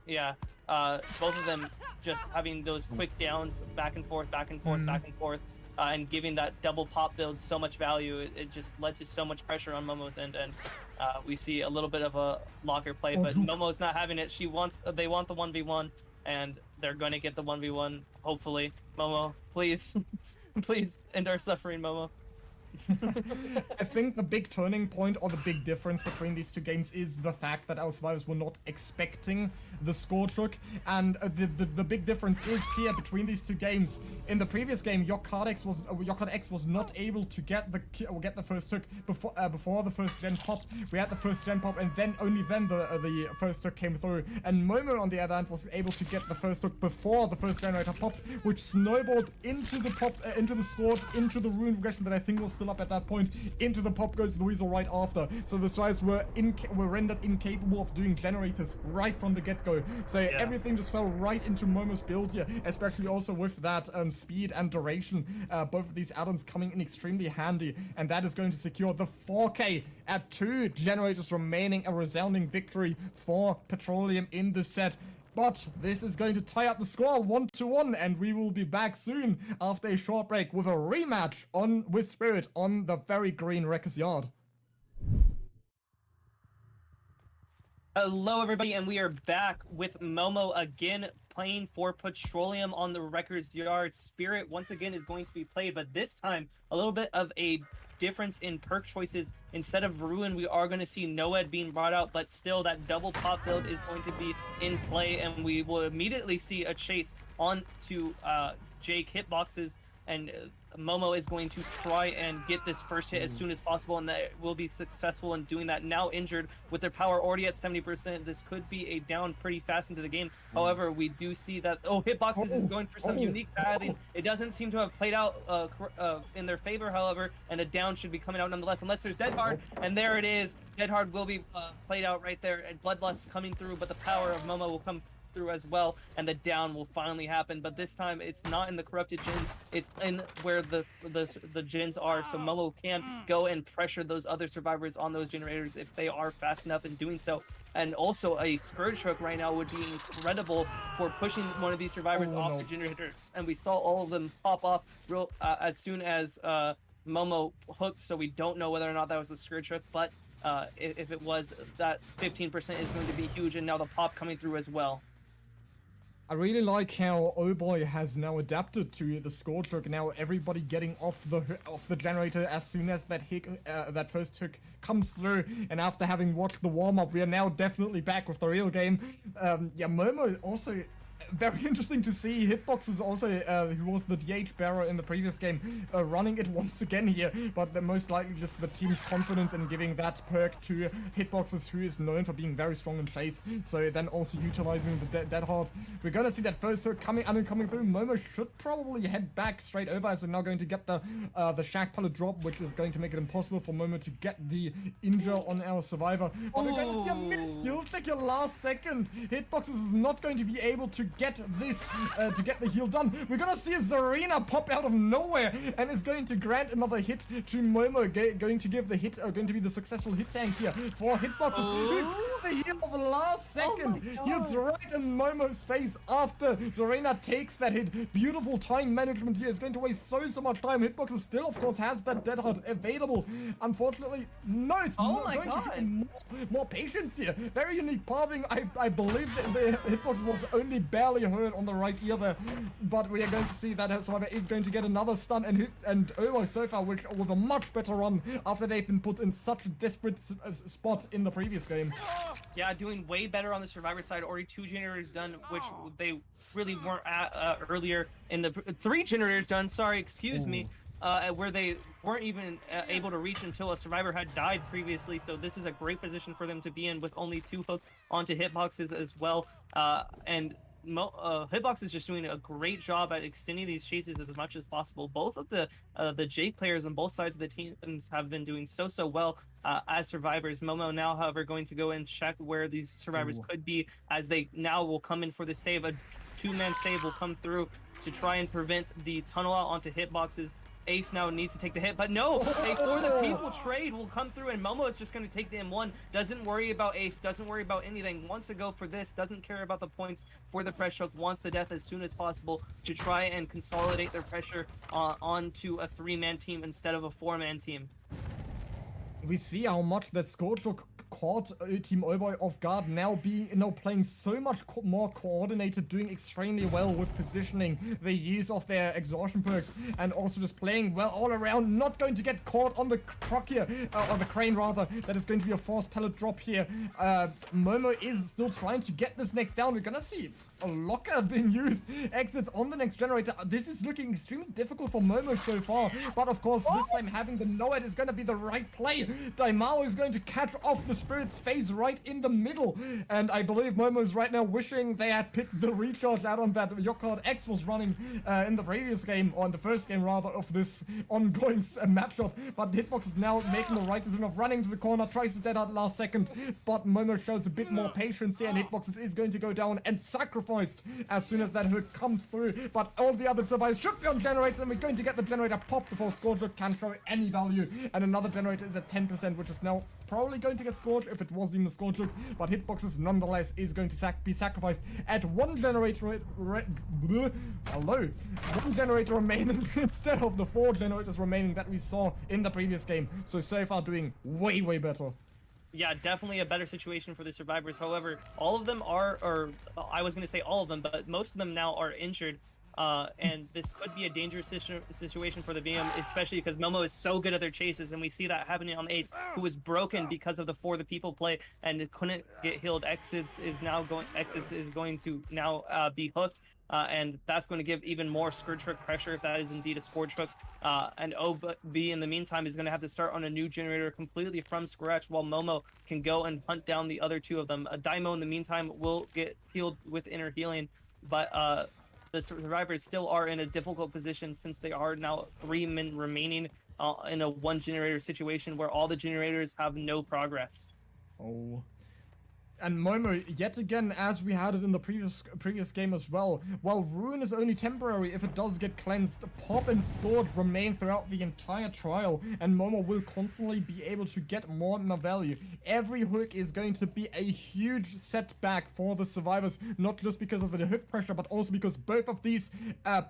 Yeah, both of them just having those quick downs back and forth, back and forth, back and forth, and giving that double pop build so much value. It just led to so much pressure on Momo's end, and we see a little bit of a locker play, but Momo's not having it. They want the 1v1, and they're going to get the 1v1, hopefully. Momo, please, please end our suffering, Momo. I think the big turning point, or the big difference between these two games, is the fact that our survivors were not expecting the scorch hook, and the big difference is here between these two games. In the previous game, your card X was not able to get the first hook before the first gen pop. We had the first gen pop, and then only then the first hook came through. And Momo, on the other hand, was able to get the first hook before the first generator popped, which snowballed into the pop, into the scorch, into the rune regression that I think was still up at that point. Into the pop goes the weasel right after. So the Strides were rendered incapable of doing generators right from the get-go. So everything just fell right into Momo's build here, especially also with that speed and duration. Both of these add-ons coming in extremely handy, and that is going to secure the 4K at 2 generators remaining, a resounding victory for Petroleum in the set. But this is going to tie up the score 1-1, and we will be back soon after a short break with a rematch with Spirit on the very green Wrecker's Yard. Hello everybody, and we are back with Momo again, playing for Petroleum on the Wrecker's Yard. Spirit once again is going to be played, but this time a little bit of a difference in perk choices. Instead of Ruin, we are going to see Noed being brought out, but still that double pop build is going to be in play, and we will immediately see a chase on to Jake hitboxes, and Momo is going to try and get this first hit as soon as possible, and that will be successful in doing that. Now injured with their power already at 70%, this could be a down pretty fast into the game. However, we do see that hitboxes is going for some unique pathing. It doesn't seem to have played out in their favor, however, and a down should be coming out nonetheless, unless there's Dead Hard, and there it is. Dead Hard will be played out right there, and Bloodlust coming through, but the power of Momo will come through as well, and the down will finally happen. But this time it's not in the corrupted gens, it's in where the gens are, so Momo can go and pressure those other survivors on those generators if they are fast enough in doing so. And also a Scourge hook right now would be incredible for pushing one of these survivors off the generators, and we saw all of them pop off real as soon as Momo hooked, so we don't know whether or not that was a Scourge hook, but if it was, that 15% is going to be huge, and now the pop coming through as well. I really like how OBOY has now adapted to the Scourge hook. Now everybody getting off the generator as soon as that first hook comes through. And after having watched the warm-up, we are now definitely back with the real game. Yeah, Momo also very interesting to see. Hitbox is also, who was the DH bearer in the previous game, running it once again here, but most likely just the team's confidence in giving that perk to Hitboxes, who is known for being very strong in chase, so then also utilizing the Dead Hard. We're gonna see that first hook coming through. Momo should probably head back straight over, as we're now going to get the Shack Pellet drop, which is going to make it impossible for Momo to get the injure on our survivor. But we're going to see a missed skill pick here last second. Hitboxes is not going to be able to get this, to get the heal done. We're gonna see a Zarina pop out of nowhere and is going to grant another hit to Momo, going to give the hit, going to be the successful hit tank here for Hitboxes, who gets the heal of the last second. Heals right in Momo's face after Zarina takes that hit. Beautiful time management here. Is going to waste so much time. Hitboxes still, of course, has that Dead Hard available. Unfortunately, no, it's not going to be more patience here. Very unique pathing. I believe that the Hitbox was only barely hurt on the right ear there, but we are going to see that her survivor is going to get another stun and OBOY so far with a much better run after they've been put in such a desperate spot in the previous game. Yeah, doing way better on the survivor side. Already 2 generators done, which they really weren't at earlier in the 3 generators done. Sorry, excuse me. Where they weren't even able to reach until a survivor had died previously. So this is a great position for them to be in with only 2 hooks onto hitboxes as well. And Hitbox is just doing a great job at extending these chases as much as possible. Both of the Jake players on both sides of the teams have been doing so well as survivors. Momo now, however, going to go and check where these survivors could be, as they now will come in for the save. A 2-man save will come through to try and prevent the tunnel out onto hitboxes. Ace now needs to take the hit, but no, a For the People trade will come through, and Momo is just going to take the M1. Doesn't worry about Ace, doesn't worry about anything, wants to go for this, doesn't care about the points for the fresh hook, wants the death as soon as possible to try and consolidate their pressure onto a 3-man team instead of a 4-man team. We see how much that Scourge look caught Team OBOY off guard, now playing so much more coordinated, doing extremely well with positioning, the use of their exhaustion perks, and also just playing well all around, not going to get caught on the truck here, or the crane rather. That is going to be a forced pellet drop here. Momo is still trying to get this next down. We're gonna see a locker being used, exits on the next generator. This is looking extremely difficult for Momo so far, but of course this time having the Noed is going to be the right play. Daimao is going to catch off the Spirit's face right in the middle, and I believe Momo is right now wishing they had picked the recharge out on that Yokard X was running in the previous game, or in the first game rather, of this ongoing matchup. But Hitbox is now making the right decision of running to the corner, tries to dead out last second, but Momo shows a bit more patience here, and Hitbox is going to go down and sacrifice as soon as that hook comes through. But all the other survivors should be on generators, and we're going to get the generator pop before Scourge can show any value. And another generator is at 10%, which is now probably going to get Scourge if it wasn't even a Scourge hook. But Hitboxes nonetheless is going to be sacrificed at 1 generator. One generator remaining instead of the 4 generators remaining that we saw in the previous game. So far doing way better. Yeah, definitely a better situation for the survivors. However, all of them are, or I was going to say all of them, but most of them now are injured. And this could be a dangerous situation for the VM, especially because Momo is so good at their chases, and we see that happening on Ace, who was broken because of the For the People play and couldn't get healed. Exits is going to now be hooked. And that's going to give even more Scourge Hook pressure if that is indeed a Scourge Hook. And OB in the meantime is going to have to start on a new generator completely from scratch, while Momo can go and hunt down the other 2 of them. Daimo in the meantime will get healed with inner healing, but the survivors still are in a difficult position since they are now 3 men remaining in a 1 generator situation where all the generators have no progress. Oh. And Momo, yet again, as we had it in the previous game as well, while Ruin is only temporary if it does get cleansed, Pop and Scourge remain throughout the entire trial, and Momo will constantly be able to get more and more value. Every hook is going to be a huge setback for the survivors, not just because of the hook pressure, but also because both of these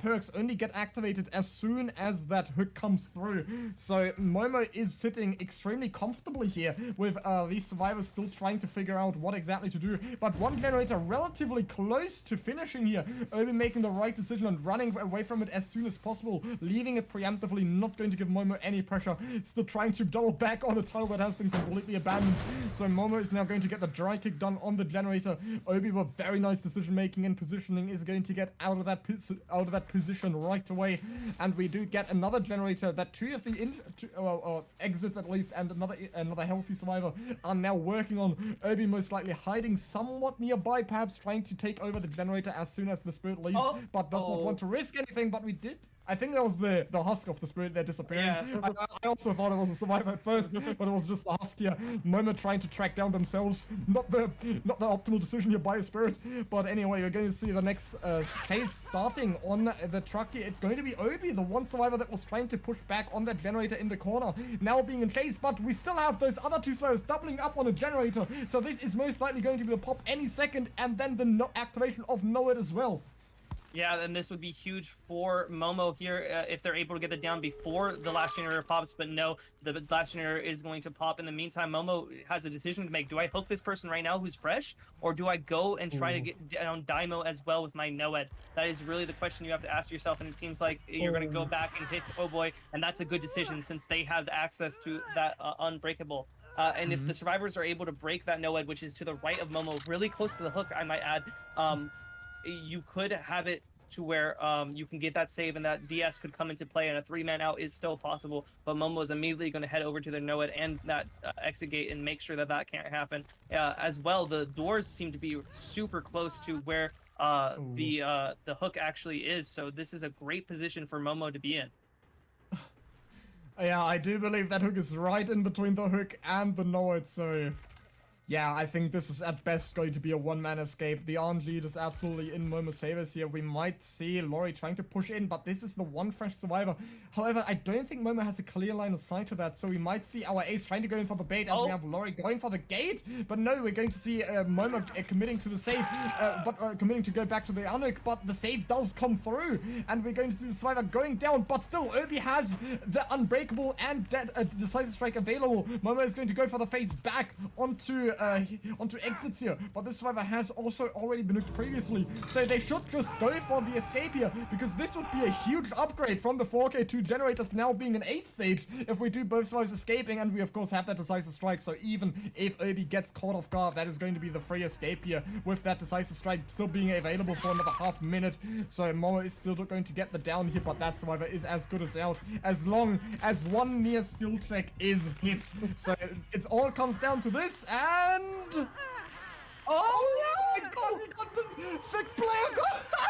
perks only get activated as soon as that hook comes through. So Momo is sitting extremely comfortably here with these survivors still trying to figure out what exactly to do. But one generator relatively close to finishing here. OBOY making the right decision and running away from it as soon as possible, leaving it preemptively, not going to give Momo any pressure. Still trying to double back on a tile that has been completely abandoned. So Momo is now going to get the dry kick done on the generator. OBOY with very nice decision making and positioning is going to get out of that position right away. And we do get another generator that two of the exits at least, and another healthy survivor are now working on. OBOY most likely hiding somewhat nearby, perhaps trying to take over the generator as soon as the Spirit leaves, but does not want to risk anything. But we did. I think that was the husk of the Spirit there disappearing. Yeah. I also thought it was a survivor at first, but it was just the husk here. Momo trying to track down themselves. Not the optimal decision here by a Spirit. But anyway, you're going to see the next case starting on the truck here. It's going to be OBOY, the one survivor that was trying to push back on that generator in the corner, now being in chase. But we still have those other two survivors doubling up on a generator. So this is most likely going to be the pop any second, and then the activation of Know-It as well. Yeah, and this would be huge for Momo here if they're able to get it down before the last generator pops. But no, the last generator is going to pop. In the meantime, Momo has a decision to make. Do I hook this person right now who's fresh, or do I go and try to get down Daimo as well with my Noed? That is really the question you have to ask yourself, and it seems like you're going to go back and hit OBOY, and that's a good decision since they have access to that unbreakable. And if the survivors are able to break that Noed, which is to the right of Momo, really close to the hook, I might add, you could have it to where you can get that save and that DS could come into play, and a 3-man out is still possible. But Momo is immediately going to head over to their Noed and that exit gate and make sure that that can't happen. As well, the doors seem to be super close to where the hook actually is. So this is a great position for Momo to be in. Yeah, I do believe that hook is right in between the hook and the Noed, so yeah, I think this is at best going to be a one-man escape. The armed lead is absolutely in Momo's favors here. We might see Lori trying to push in, but this is the one fresh survivor. However, I don't think Momo has a clear line of sight to that, so we might see our ace trying to go in for the bait as we have Lori going for the gate. But no, we're going to see Momo committing to the save, but committing to go back to the unhook, but the save does come through, and we're going to see the survivor going down, but still OBOY has the unbreakable and decisive strike available. Momo is going to go for the face back onto exits here, but this survivor has also already been hooked previously, so they should just go for the escape here, because this would be a huge upgrade from the 4K2 generators now being an 8 stage if we do both survivors escaping, and we of course have that decisive strike. So even if OBOY gets caught off guard, that is going to be the free escape here, with that decisive strike still being available for another half minute. So Momo is still going to get the down here, but that survivor is as good as out as long as one near skill check is hit. So it all comes down to this, and oh my god,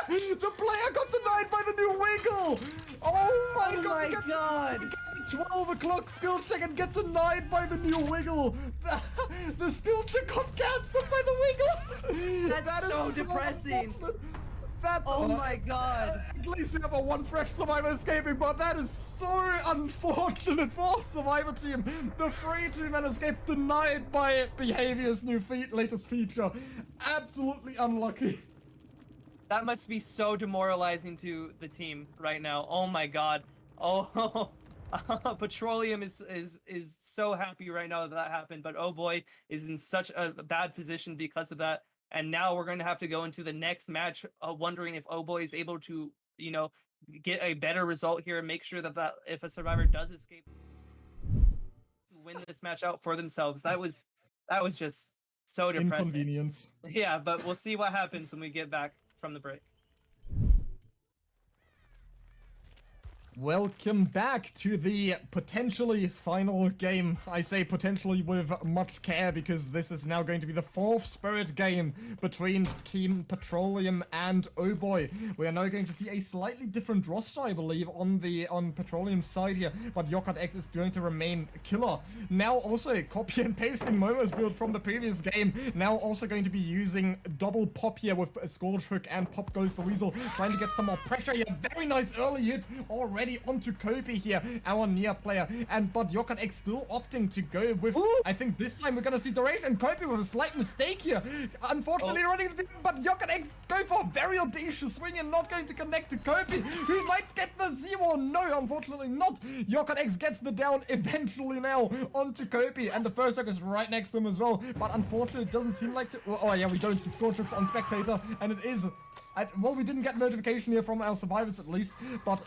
the player got denied by the new wiggle. Oh my god. 12 o'clock skill check and get denied by the new wiggle. The skill check got cancelled by the wiggle. That's so depressing. Oh my god. At least we have a one fresh survivor escaping, but that is so unfortunate for our survivor team. The free 2-man escape denied by Behavior's new latest feature. Absolutely unlucky. That must be so demoralizing to the team right now. Oh my god. Oh, Petroleum is so happy right now that happened, but OBOY is in such a bad position because of that. And now we're going to have to go into the next match wondering if OBOY is able to, get a better result here and make sure that if a survivor does escape, win this match out for themselves. That was just so depressing. Inconvenience. Yeah, but we'll see what happens when we get back from the break. Welcome back to the potentially final game. I say potentially with much care because this is now going to be the 4th Spirit game between Team Petroleum and OBOY. We are now going to see a slightly different roster, I believe, on Petroleum's side here, but Yokat X is going to remain killer. Now also copy and pasting Momo's build from the previous game. Now also going to be using double pop here with a Scourge Hook and Pop Goes the Weasel, trying to get some more pressure here. Very nice early hit already already onto Kobe here, our near player. But Yokat still opting to go with, I think this time we're gonna see duration, and Kobe with a slight mistake here. Unfortunately running into the, but Yokat going for a very audacious swing and not going to connect to Kobe, who might get the zero. No, unfortunately not. Yokat gets the down eventually now onto Kobe, and the first hook is right next to him as well. But unfortunately, it doesn't seem like to. Oh yeah, we don't see score tricks on spectator, and it is. Well, we didn't get notification here from our survivors at least, but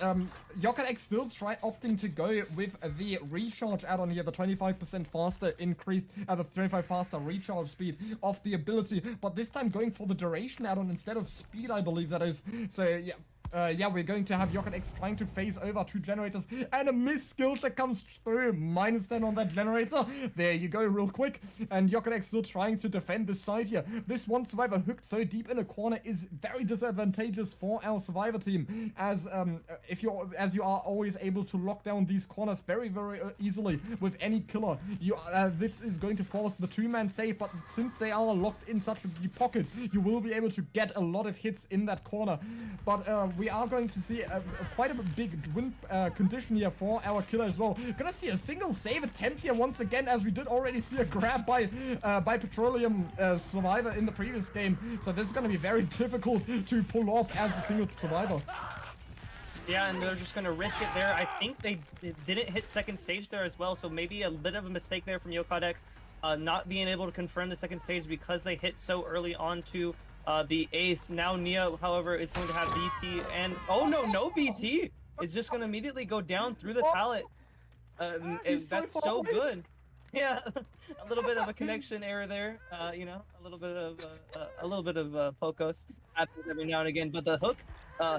Yokat still opting to go with the recharge add-on here, the 25% faster increase, the 25 faster recharge speed of the ability, but this time going for the duration add-on instead of speed, I believe that is. So yeah. Yeah, we're going to have Yokat trying to phase over 2 generators, and a missed skill check comes through. -10 on that generator. There you go, real quick. And Yokat still trying to defend this side here. This one survivor hooked so deep in a corner is very disadvantageous for our survivor team, as you are always able to lock down these corners very, very easily with any killer. This is going to force the 2-man save, but since they are locked in such a deep pocket, you will be able to get a lot of hits in that corner. But we are going to see quite a big win condition here for our killer as well. Gonna see a single save attempt here once again, as we did already see a grab by Petroleum survivor in the previous game. So this is gonna be very difficult to pull off as a single survivor. Yeah, and they're just going to risk it there. I think they didn't hit second stage there as well, so maybe a bit of a mistake there from Yokat not being able to confirm the second stage because they hit so early onto the ace. Now Nia, however, is going to have BT, and oh no BT! It's just going to immediately go down through the pallet. That's so good. Yeah, a little bit of a connection error there. You know, a little bit of Pocos happens every now and again. But the hook,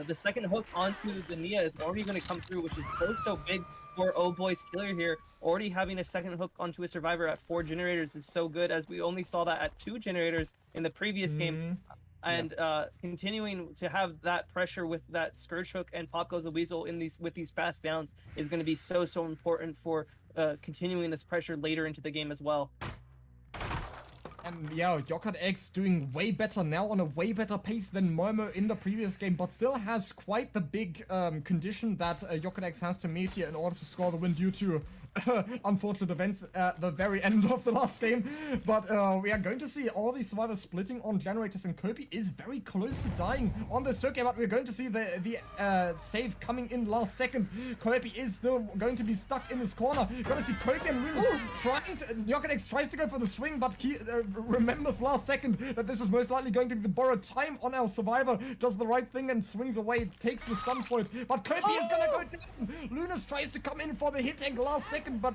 the second hook onto the Nia is already going to come through, which is so big for OBOY's killer here. Already having a second hook onto a survivor at 4 generators is so good, as we only saw that at 2 generators in the previous game. And continuing to have that pressure with that Scourge hook and Pop Goes the Weasel with these fast downs is going to be so important for continuing this pressure later into the game as well. And yeah, Yokat doing way better now, on a way better pace than Momo in the previous game, but still has quite the big condition that Yokat has to meet here in order to score the win due to unfortunate events at the very end of the last game. But we are going to see all these survivors splitting on generators, and Kobe is very close to dying on the circuit, but we're going to see the save coming in last second. Kobe is still going to be stuck in his corner. You're gonna see Kobe and Runus trying to, Yokat tries to go for the swing, but he remembers last second that this is most likely going to be the borrowed time on our survivor, does the right thing and swings away, takes the stun for it, but Kobe is gonna go down. Lunas tries to come in for the hit tank last second, but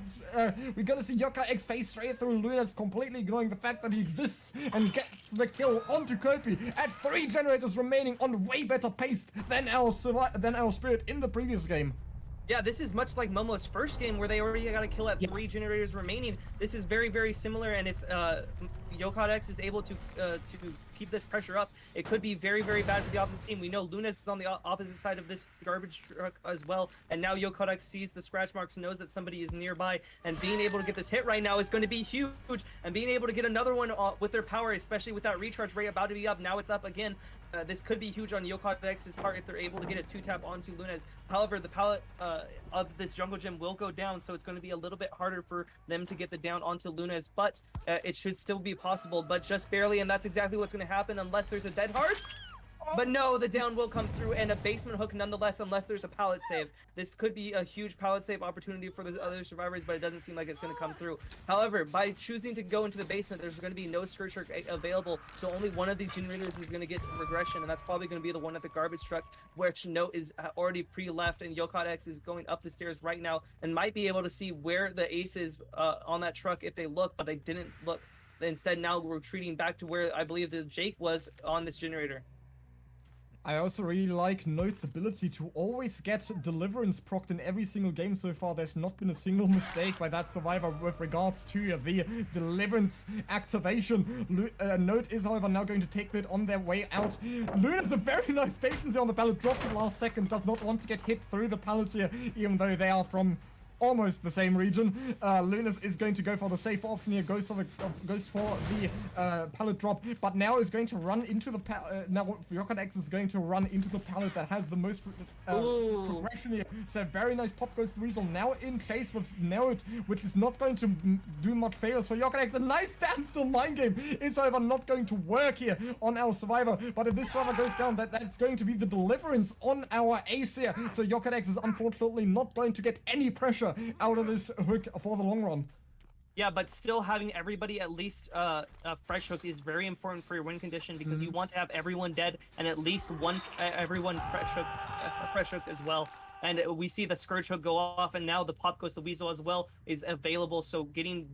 we're gonna see Yokat face straight through Lunas, completely ignoring the fact that he exists, and gets the kill onto Kobe at 3 generators remaining, on way better pace than our Spirit in the previous game. Yeah, this is much like Momo's first game, where they already got a kill at 3 generators remaining. This is very similar, and if Yokat is able to keep this pressure up, it could be very bad for the opposite team. We know Lunas is on the opposite side of this garbage truck as well, and now Yokat sees the scratch marks, knows that somebody is nearby, and being able to get this hit right now is going to be huge, and being able to get another one with their power, especially with that recharge rate about to be up. Now it's up again. This could be huge on Yokat's part if they're able to get a 2-tap onto Lunas. However, the pallet of this jungle gym will go down, so it's going to be a little bit harder for them to get the down onto Lunas, but it should still be possible, but just barely, and that's exactly what's going to happen unless there's a dead hard. But no, the down will come through, and a basement hook nonetheless, unless there's a pallet save. This could be a huge pallet save opportunity for the other survivors, but it doesn't seem like it's going to come through. However, by choosing to go into the basement, there's going to be no Scourge hook available, so only one of these generators is going to get regression, and that's probably going to be the one at the garbage truck, which note is already pre-left, and Yokat is going up the stairs right now, and might be able to see where the ace is on that truck if they look, but they didn't look. Instead, now we're retreating back to where I believe the Jake was on this generator. I also really like Note's ability to always get Deliverance procced in every single game so far. There's not been a single mistake by that survivor with regards to the Deliverance activation. Note is, however, now going to take that on their way out. Luna's a very nice patience on the pallet, drops it last second, does not want to get hit through the pallet here, even though they are from almost the same region. Lunas is going to go for the safe option here, goes for the pallet drop, but now is going to run into the now Yokadex is going to run into the pallet that has the most progression here. So very nice pop goes the Weasel, now in chase with Node, which is not going to do much favors for Yokadex. A nice standstill mind game is however not going to work here on our survivor, but if this survivor goes down, that's going to be the deliverance on our ace here. So Yokadex is unfortunately not going to get any pressure out of this hook for the long run. Yeah, but still having everybody at least a fresh hook is very important for your win condition, because you want to have everyone dead and at least everyone fresh hook as well. And we see the Scourge hook go off, and now the pop goes the Weasel as well is available. So getting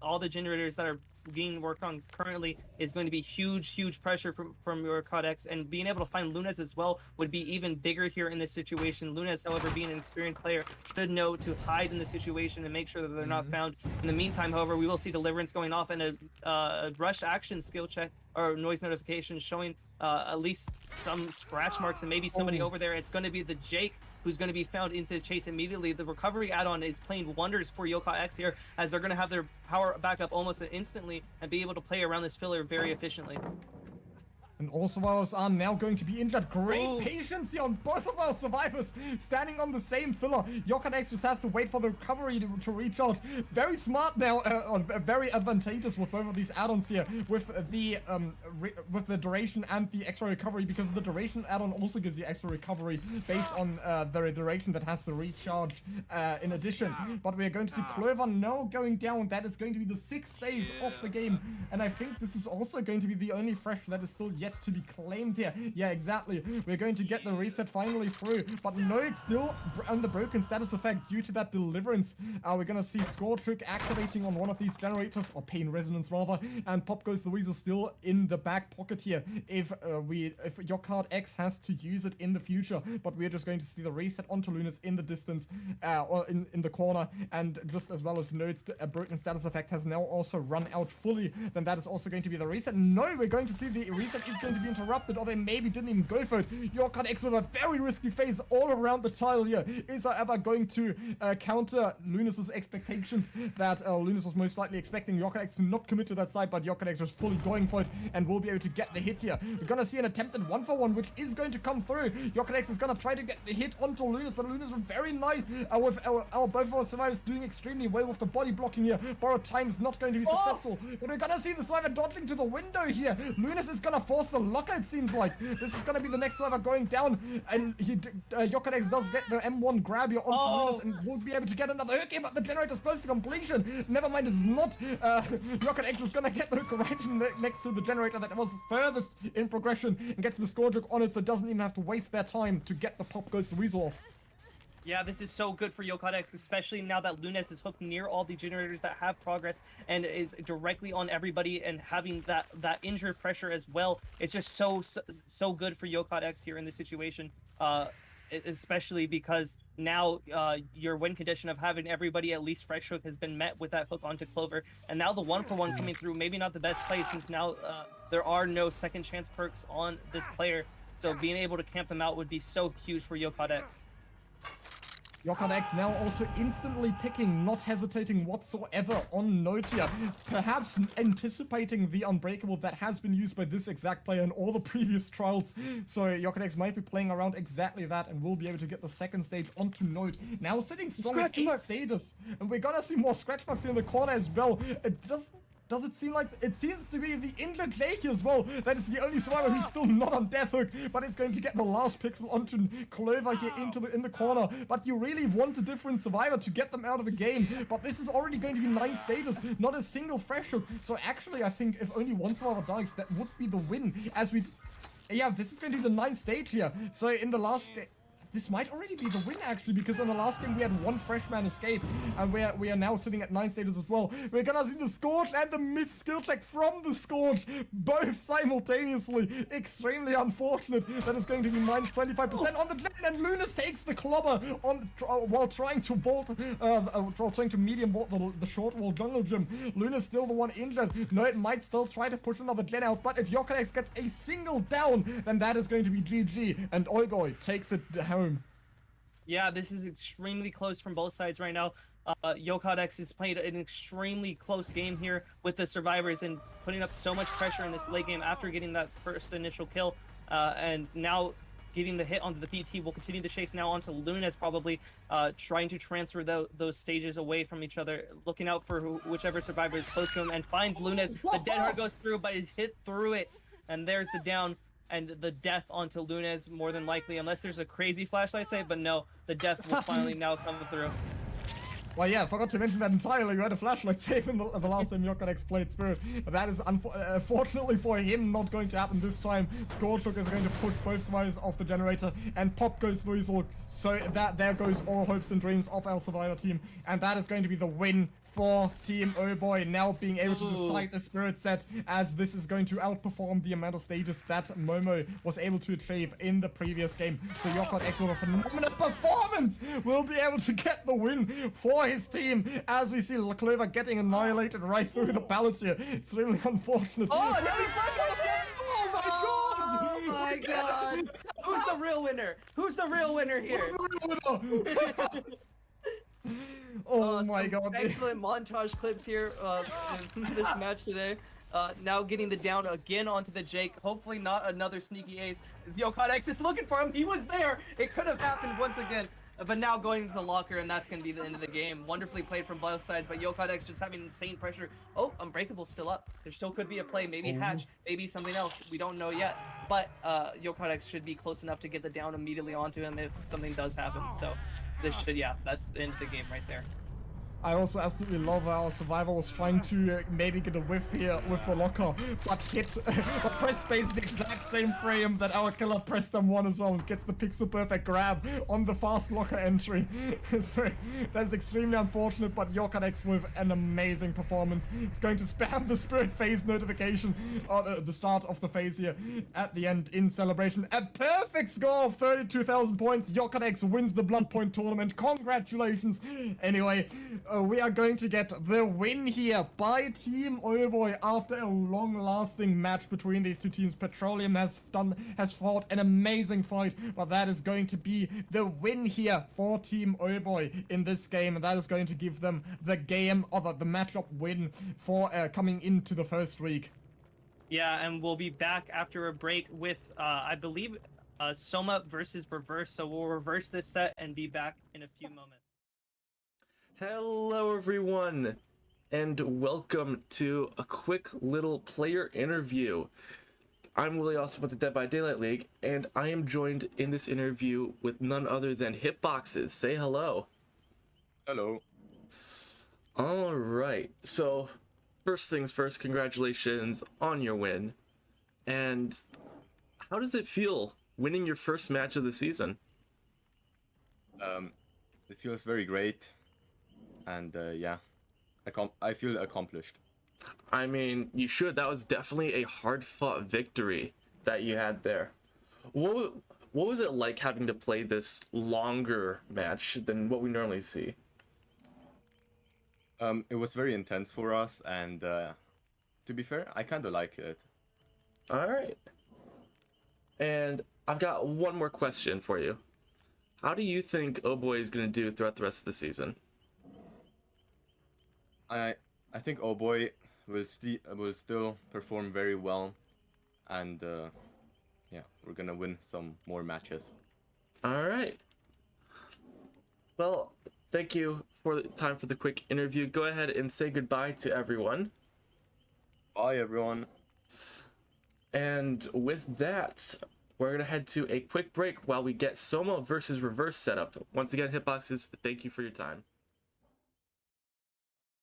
all the generators that are being worked on currently is going to be huge pressure from your Codex, and being able to find Lunas as well would be even bigger here in this situation. Lunas, however, being an experienced player, should know to hide in the situation and make sure that they're not found. In the meantime, however, we will see Deliverance going off and a rush action skill check or noise notification showing at least some scratch marks and maybe somebody over there. It's going to be the Jake who's going to be found into the chase immediately. The recovery add-on is playing wonders for Yoka X here, as they're going to have their power back up almost instantly and be able to play around this filler very efficiently. And all survivors are now going to be injured. Great patience here on both of our survivors standing on the same filler. Yokadex just has to wait for the recovery to reach out. Very smart now, very advantageous with both of these add-ons here, with the duration and the extra recovery, because the duration add-on also gives you extra recovery based on the duration that has to recharge in addition. But we're going to see Clover now going down. That is going to be the 6th stage of the game, and I think this is also going to be the only fresh that is still yet to be claimed here. Yeah, exactly. We're going to get the reset finally through, but no, it's still under broken status effect due to that deliverance. We're gonna see Scorch Hook activating on one of these generators, or Pain Resonance rather, and pop goes the Weasel still in the back pocket here if your card X has to use it in the future. But we're just going to see the reset onto Lunas in the distance, or in the corner, and just as well as Node's broken status effect has now also run out fully, then that is also going to be the reset. No, we're going to see the reset is going to be interrupted, or they maybe didn't even go for it. Your card X with a very risky phase all around the tile here is however going to counter Lunas's expectations that Lunas was most likely expecting Yoka X to not commit to that side, but Yoka X was fully going for it and will be able to get the hit here. We're gonna see an attempted 1-for-1, which is going to come through. Yoka X is gonna try to get the hit onto Lunas, but Lunas was very nice with both of our survivors doing extremely well with the body blocking here. Borrowed time is not going to be successful, but we're gonna see the survivor dodging to the window here. Lunas is gonna force the locker, it seems like. This is gonna be the next survivor going down, and Yoka X does get the M1 grab here onto Lunas and will be able to get another hook here, but the generator's close to completion. Never mind, this is not. Yoka X is gonna get the hook right next to the generator that was furthest in progression and gets the score hook on it, so doesn't even have to waste their time to get the pop goes the Weasel off. Yeah, this is so good for Yokadex, especially now that Lunas is hooked near all the generators that have progress and is directly on everybody, and having that injured pressure as well. It's just so good for Yokadex here in this situation, especially because now your win condition of having everybody at least fresh hook has been met with that hook onto Clover, and now the 1-for-1 coming through, maybe not the best play, since now there are no second chance perks on this player, so being able to camp them out would be so huge for Yokadex. Yoka X now also instantly picking, not hesitating whatsoever on Note here. Perhaps anticipating the unbreakable that has been used by this exact player in all the previous trials. So Yoka X might be playing around exactly that and will be able to get the second stage onto Note. Now sitting strong at 8 stages. And we're gonna see more scratch marks in the corner as well. Does it seem like it seems to be the injured Jake as well? That is the only survivor who's still not on death hook, but it's going to get the last pixel onto Clover here in the corner. But you really want a different survivor to get them out of the game. But this is already going to be 9 stages, not a single fresh hook. So actually, I think if only one survivor dies, that would be the win. Yeah, this is going to be the 9th stage here. So in the last this might already be the win, actually, because in the last game we had 1 freshman escape, and we are now sitting at 9 stages as well. We're gonna see the Scorch and the missed skill check from the Scorch, both simultaneously. Extremely unfortunate. That is going to be minus 25% on the gen, and Lunas takes the clobber on while trying to vault, while trying to medium vault the short wall jungle gym. Luna's still the one injured. No, it might still try to push another gen out, but if Yokadex gets a single down, then that is going to be GG, and OBOY takes it home. Yeah, this is extremely close from both sides right now. Yokodex has played an extremely close game here with the survivors and putting up so much pressure in this late game after getting that first initial kill, and now getting the hit onto the PT. Will continue to chase now onto Lunez, probably trying to transfer those stages away from each other, looking out for whichever survivor is close to him, and finds Lunez. The dead heart goes through, but is hit through it, and there's the down. And the death onto Lunez, more than likely, unless there's a crazy flashlight save, but no, the death will finally now come through. Well, yeah, I forgot to mention that entirely. We had a flashlight save in the last time Yokodex played Spirit. That is, fortunately for him, not going to happen this time. Scorchlook is going to push both survivors off the generator, and Pop goes through his ult. So there goes all hopes and dreams of our survivor team, and that is going to be the win for Team OBOY, now being able to decide the Spirit set, as this is going to outperform the amount of stages that Momo was able to achieve in the previous game. So Yokodex, with a phenomenal performance, will be able to get the win for his team, as we see Clover getting annihilated right through the balance here. Extremely unfortunate. Oh, no, he's oh my god! Oh my god! Who's the real winner? Who's the real winner here? Who's the real winner? Oh my god. Excellent montage clips here in this match today. Now getting the down again onto the Jake. Hopefully not another sneaky ace. Yokodex is looking for him. He was there. It could have happened once again. But now going into the locker, and that's going to be the end of the game. Wonderfully played from both sides, but Yokodex just having insane pressure. Oh, Unbreakable still up. There still could be a play. Maybe Hatch, maybe something else. We don't know yet. But Yokodex should be close enough to get the down immediately onto him if something does happen. So this should, yeah, that's the end of the game right there. I also absolutely love how our survivor was trying to maybe get a whiff here with the locker, but hit but press space in the exact same frame that our killer pressed them one as well, and gets the pixel perfect grab on the fast locker entry. So that's extremely unfortunate, but Yokodex with an amazing performance. It's going to spam the Spirit phase notification at the start of the phase here at the end in celebration. A perfect score of 32,000 points. Yokodex wins the Blood Point tournament. Congratulations. Anyway, we are going to get the win here by Team OBOY after a long-lasting match between these two teams. Petroleum has fought an amazing fight, but that is going to be the win here for Team OBOY in this game, and that is going to give them the game or the matchup win for coming into the first week. Yeah, and we'll be back after a break with, I believe, Soma versus Reverse. So we'll reverse this set and be back in a few moments. Hello everyone, and welcome to a quick little player interview. I'm really awesome with the Dead by Daylight League, and I am joined in this interview with none other than Hitboxes. Say hello. Hello. Alright, so first things first, congratulations on your win. And how does it feel winning your first match of the season? It feels very great. And yeah, I feel accomplished. I mean, you should. That was definitely a hard-fought victory that you had there. What was it like having to play this longer match than what we normally see? It was very intense for us, and to be fair, I kind of like it. All right. And I've got one more question for you. How do you think OBOY is going to do throughout the rest of the season? I think OBOY will still perform very well, and yeah, we're gonna win some more matches. All right. Well, thank you for the time for the quick interview. Go ahead and say goodbye to everyone. Bye, everyone. And with that, we're gonna head to a quick break while we get Soma versus Reverse set up. Once again, Hitboxes, thank you for your time.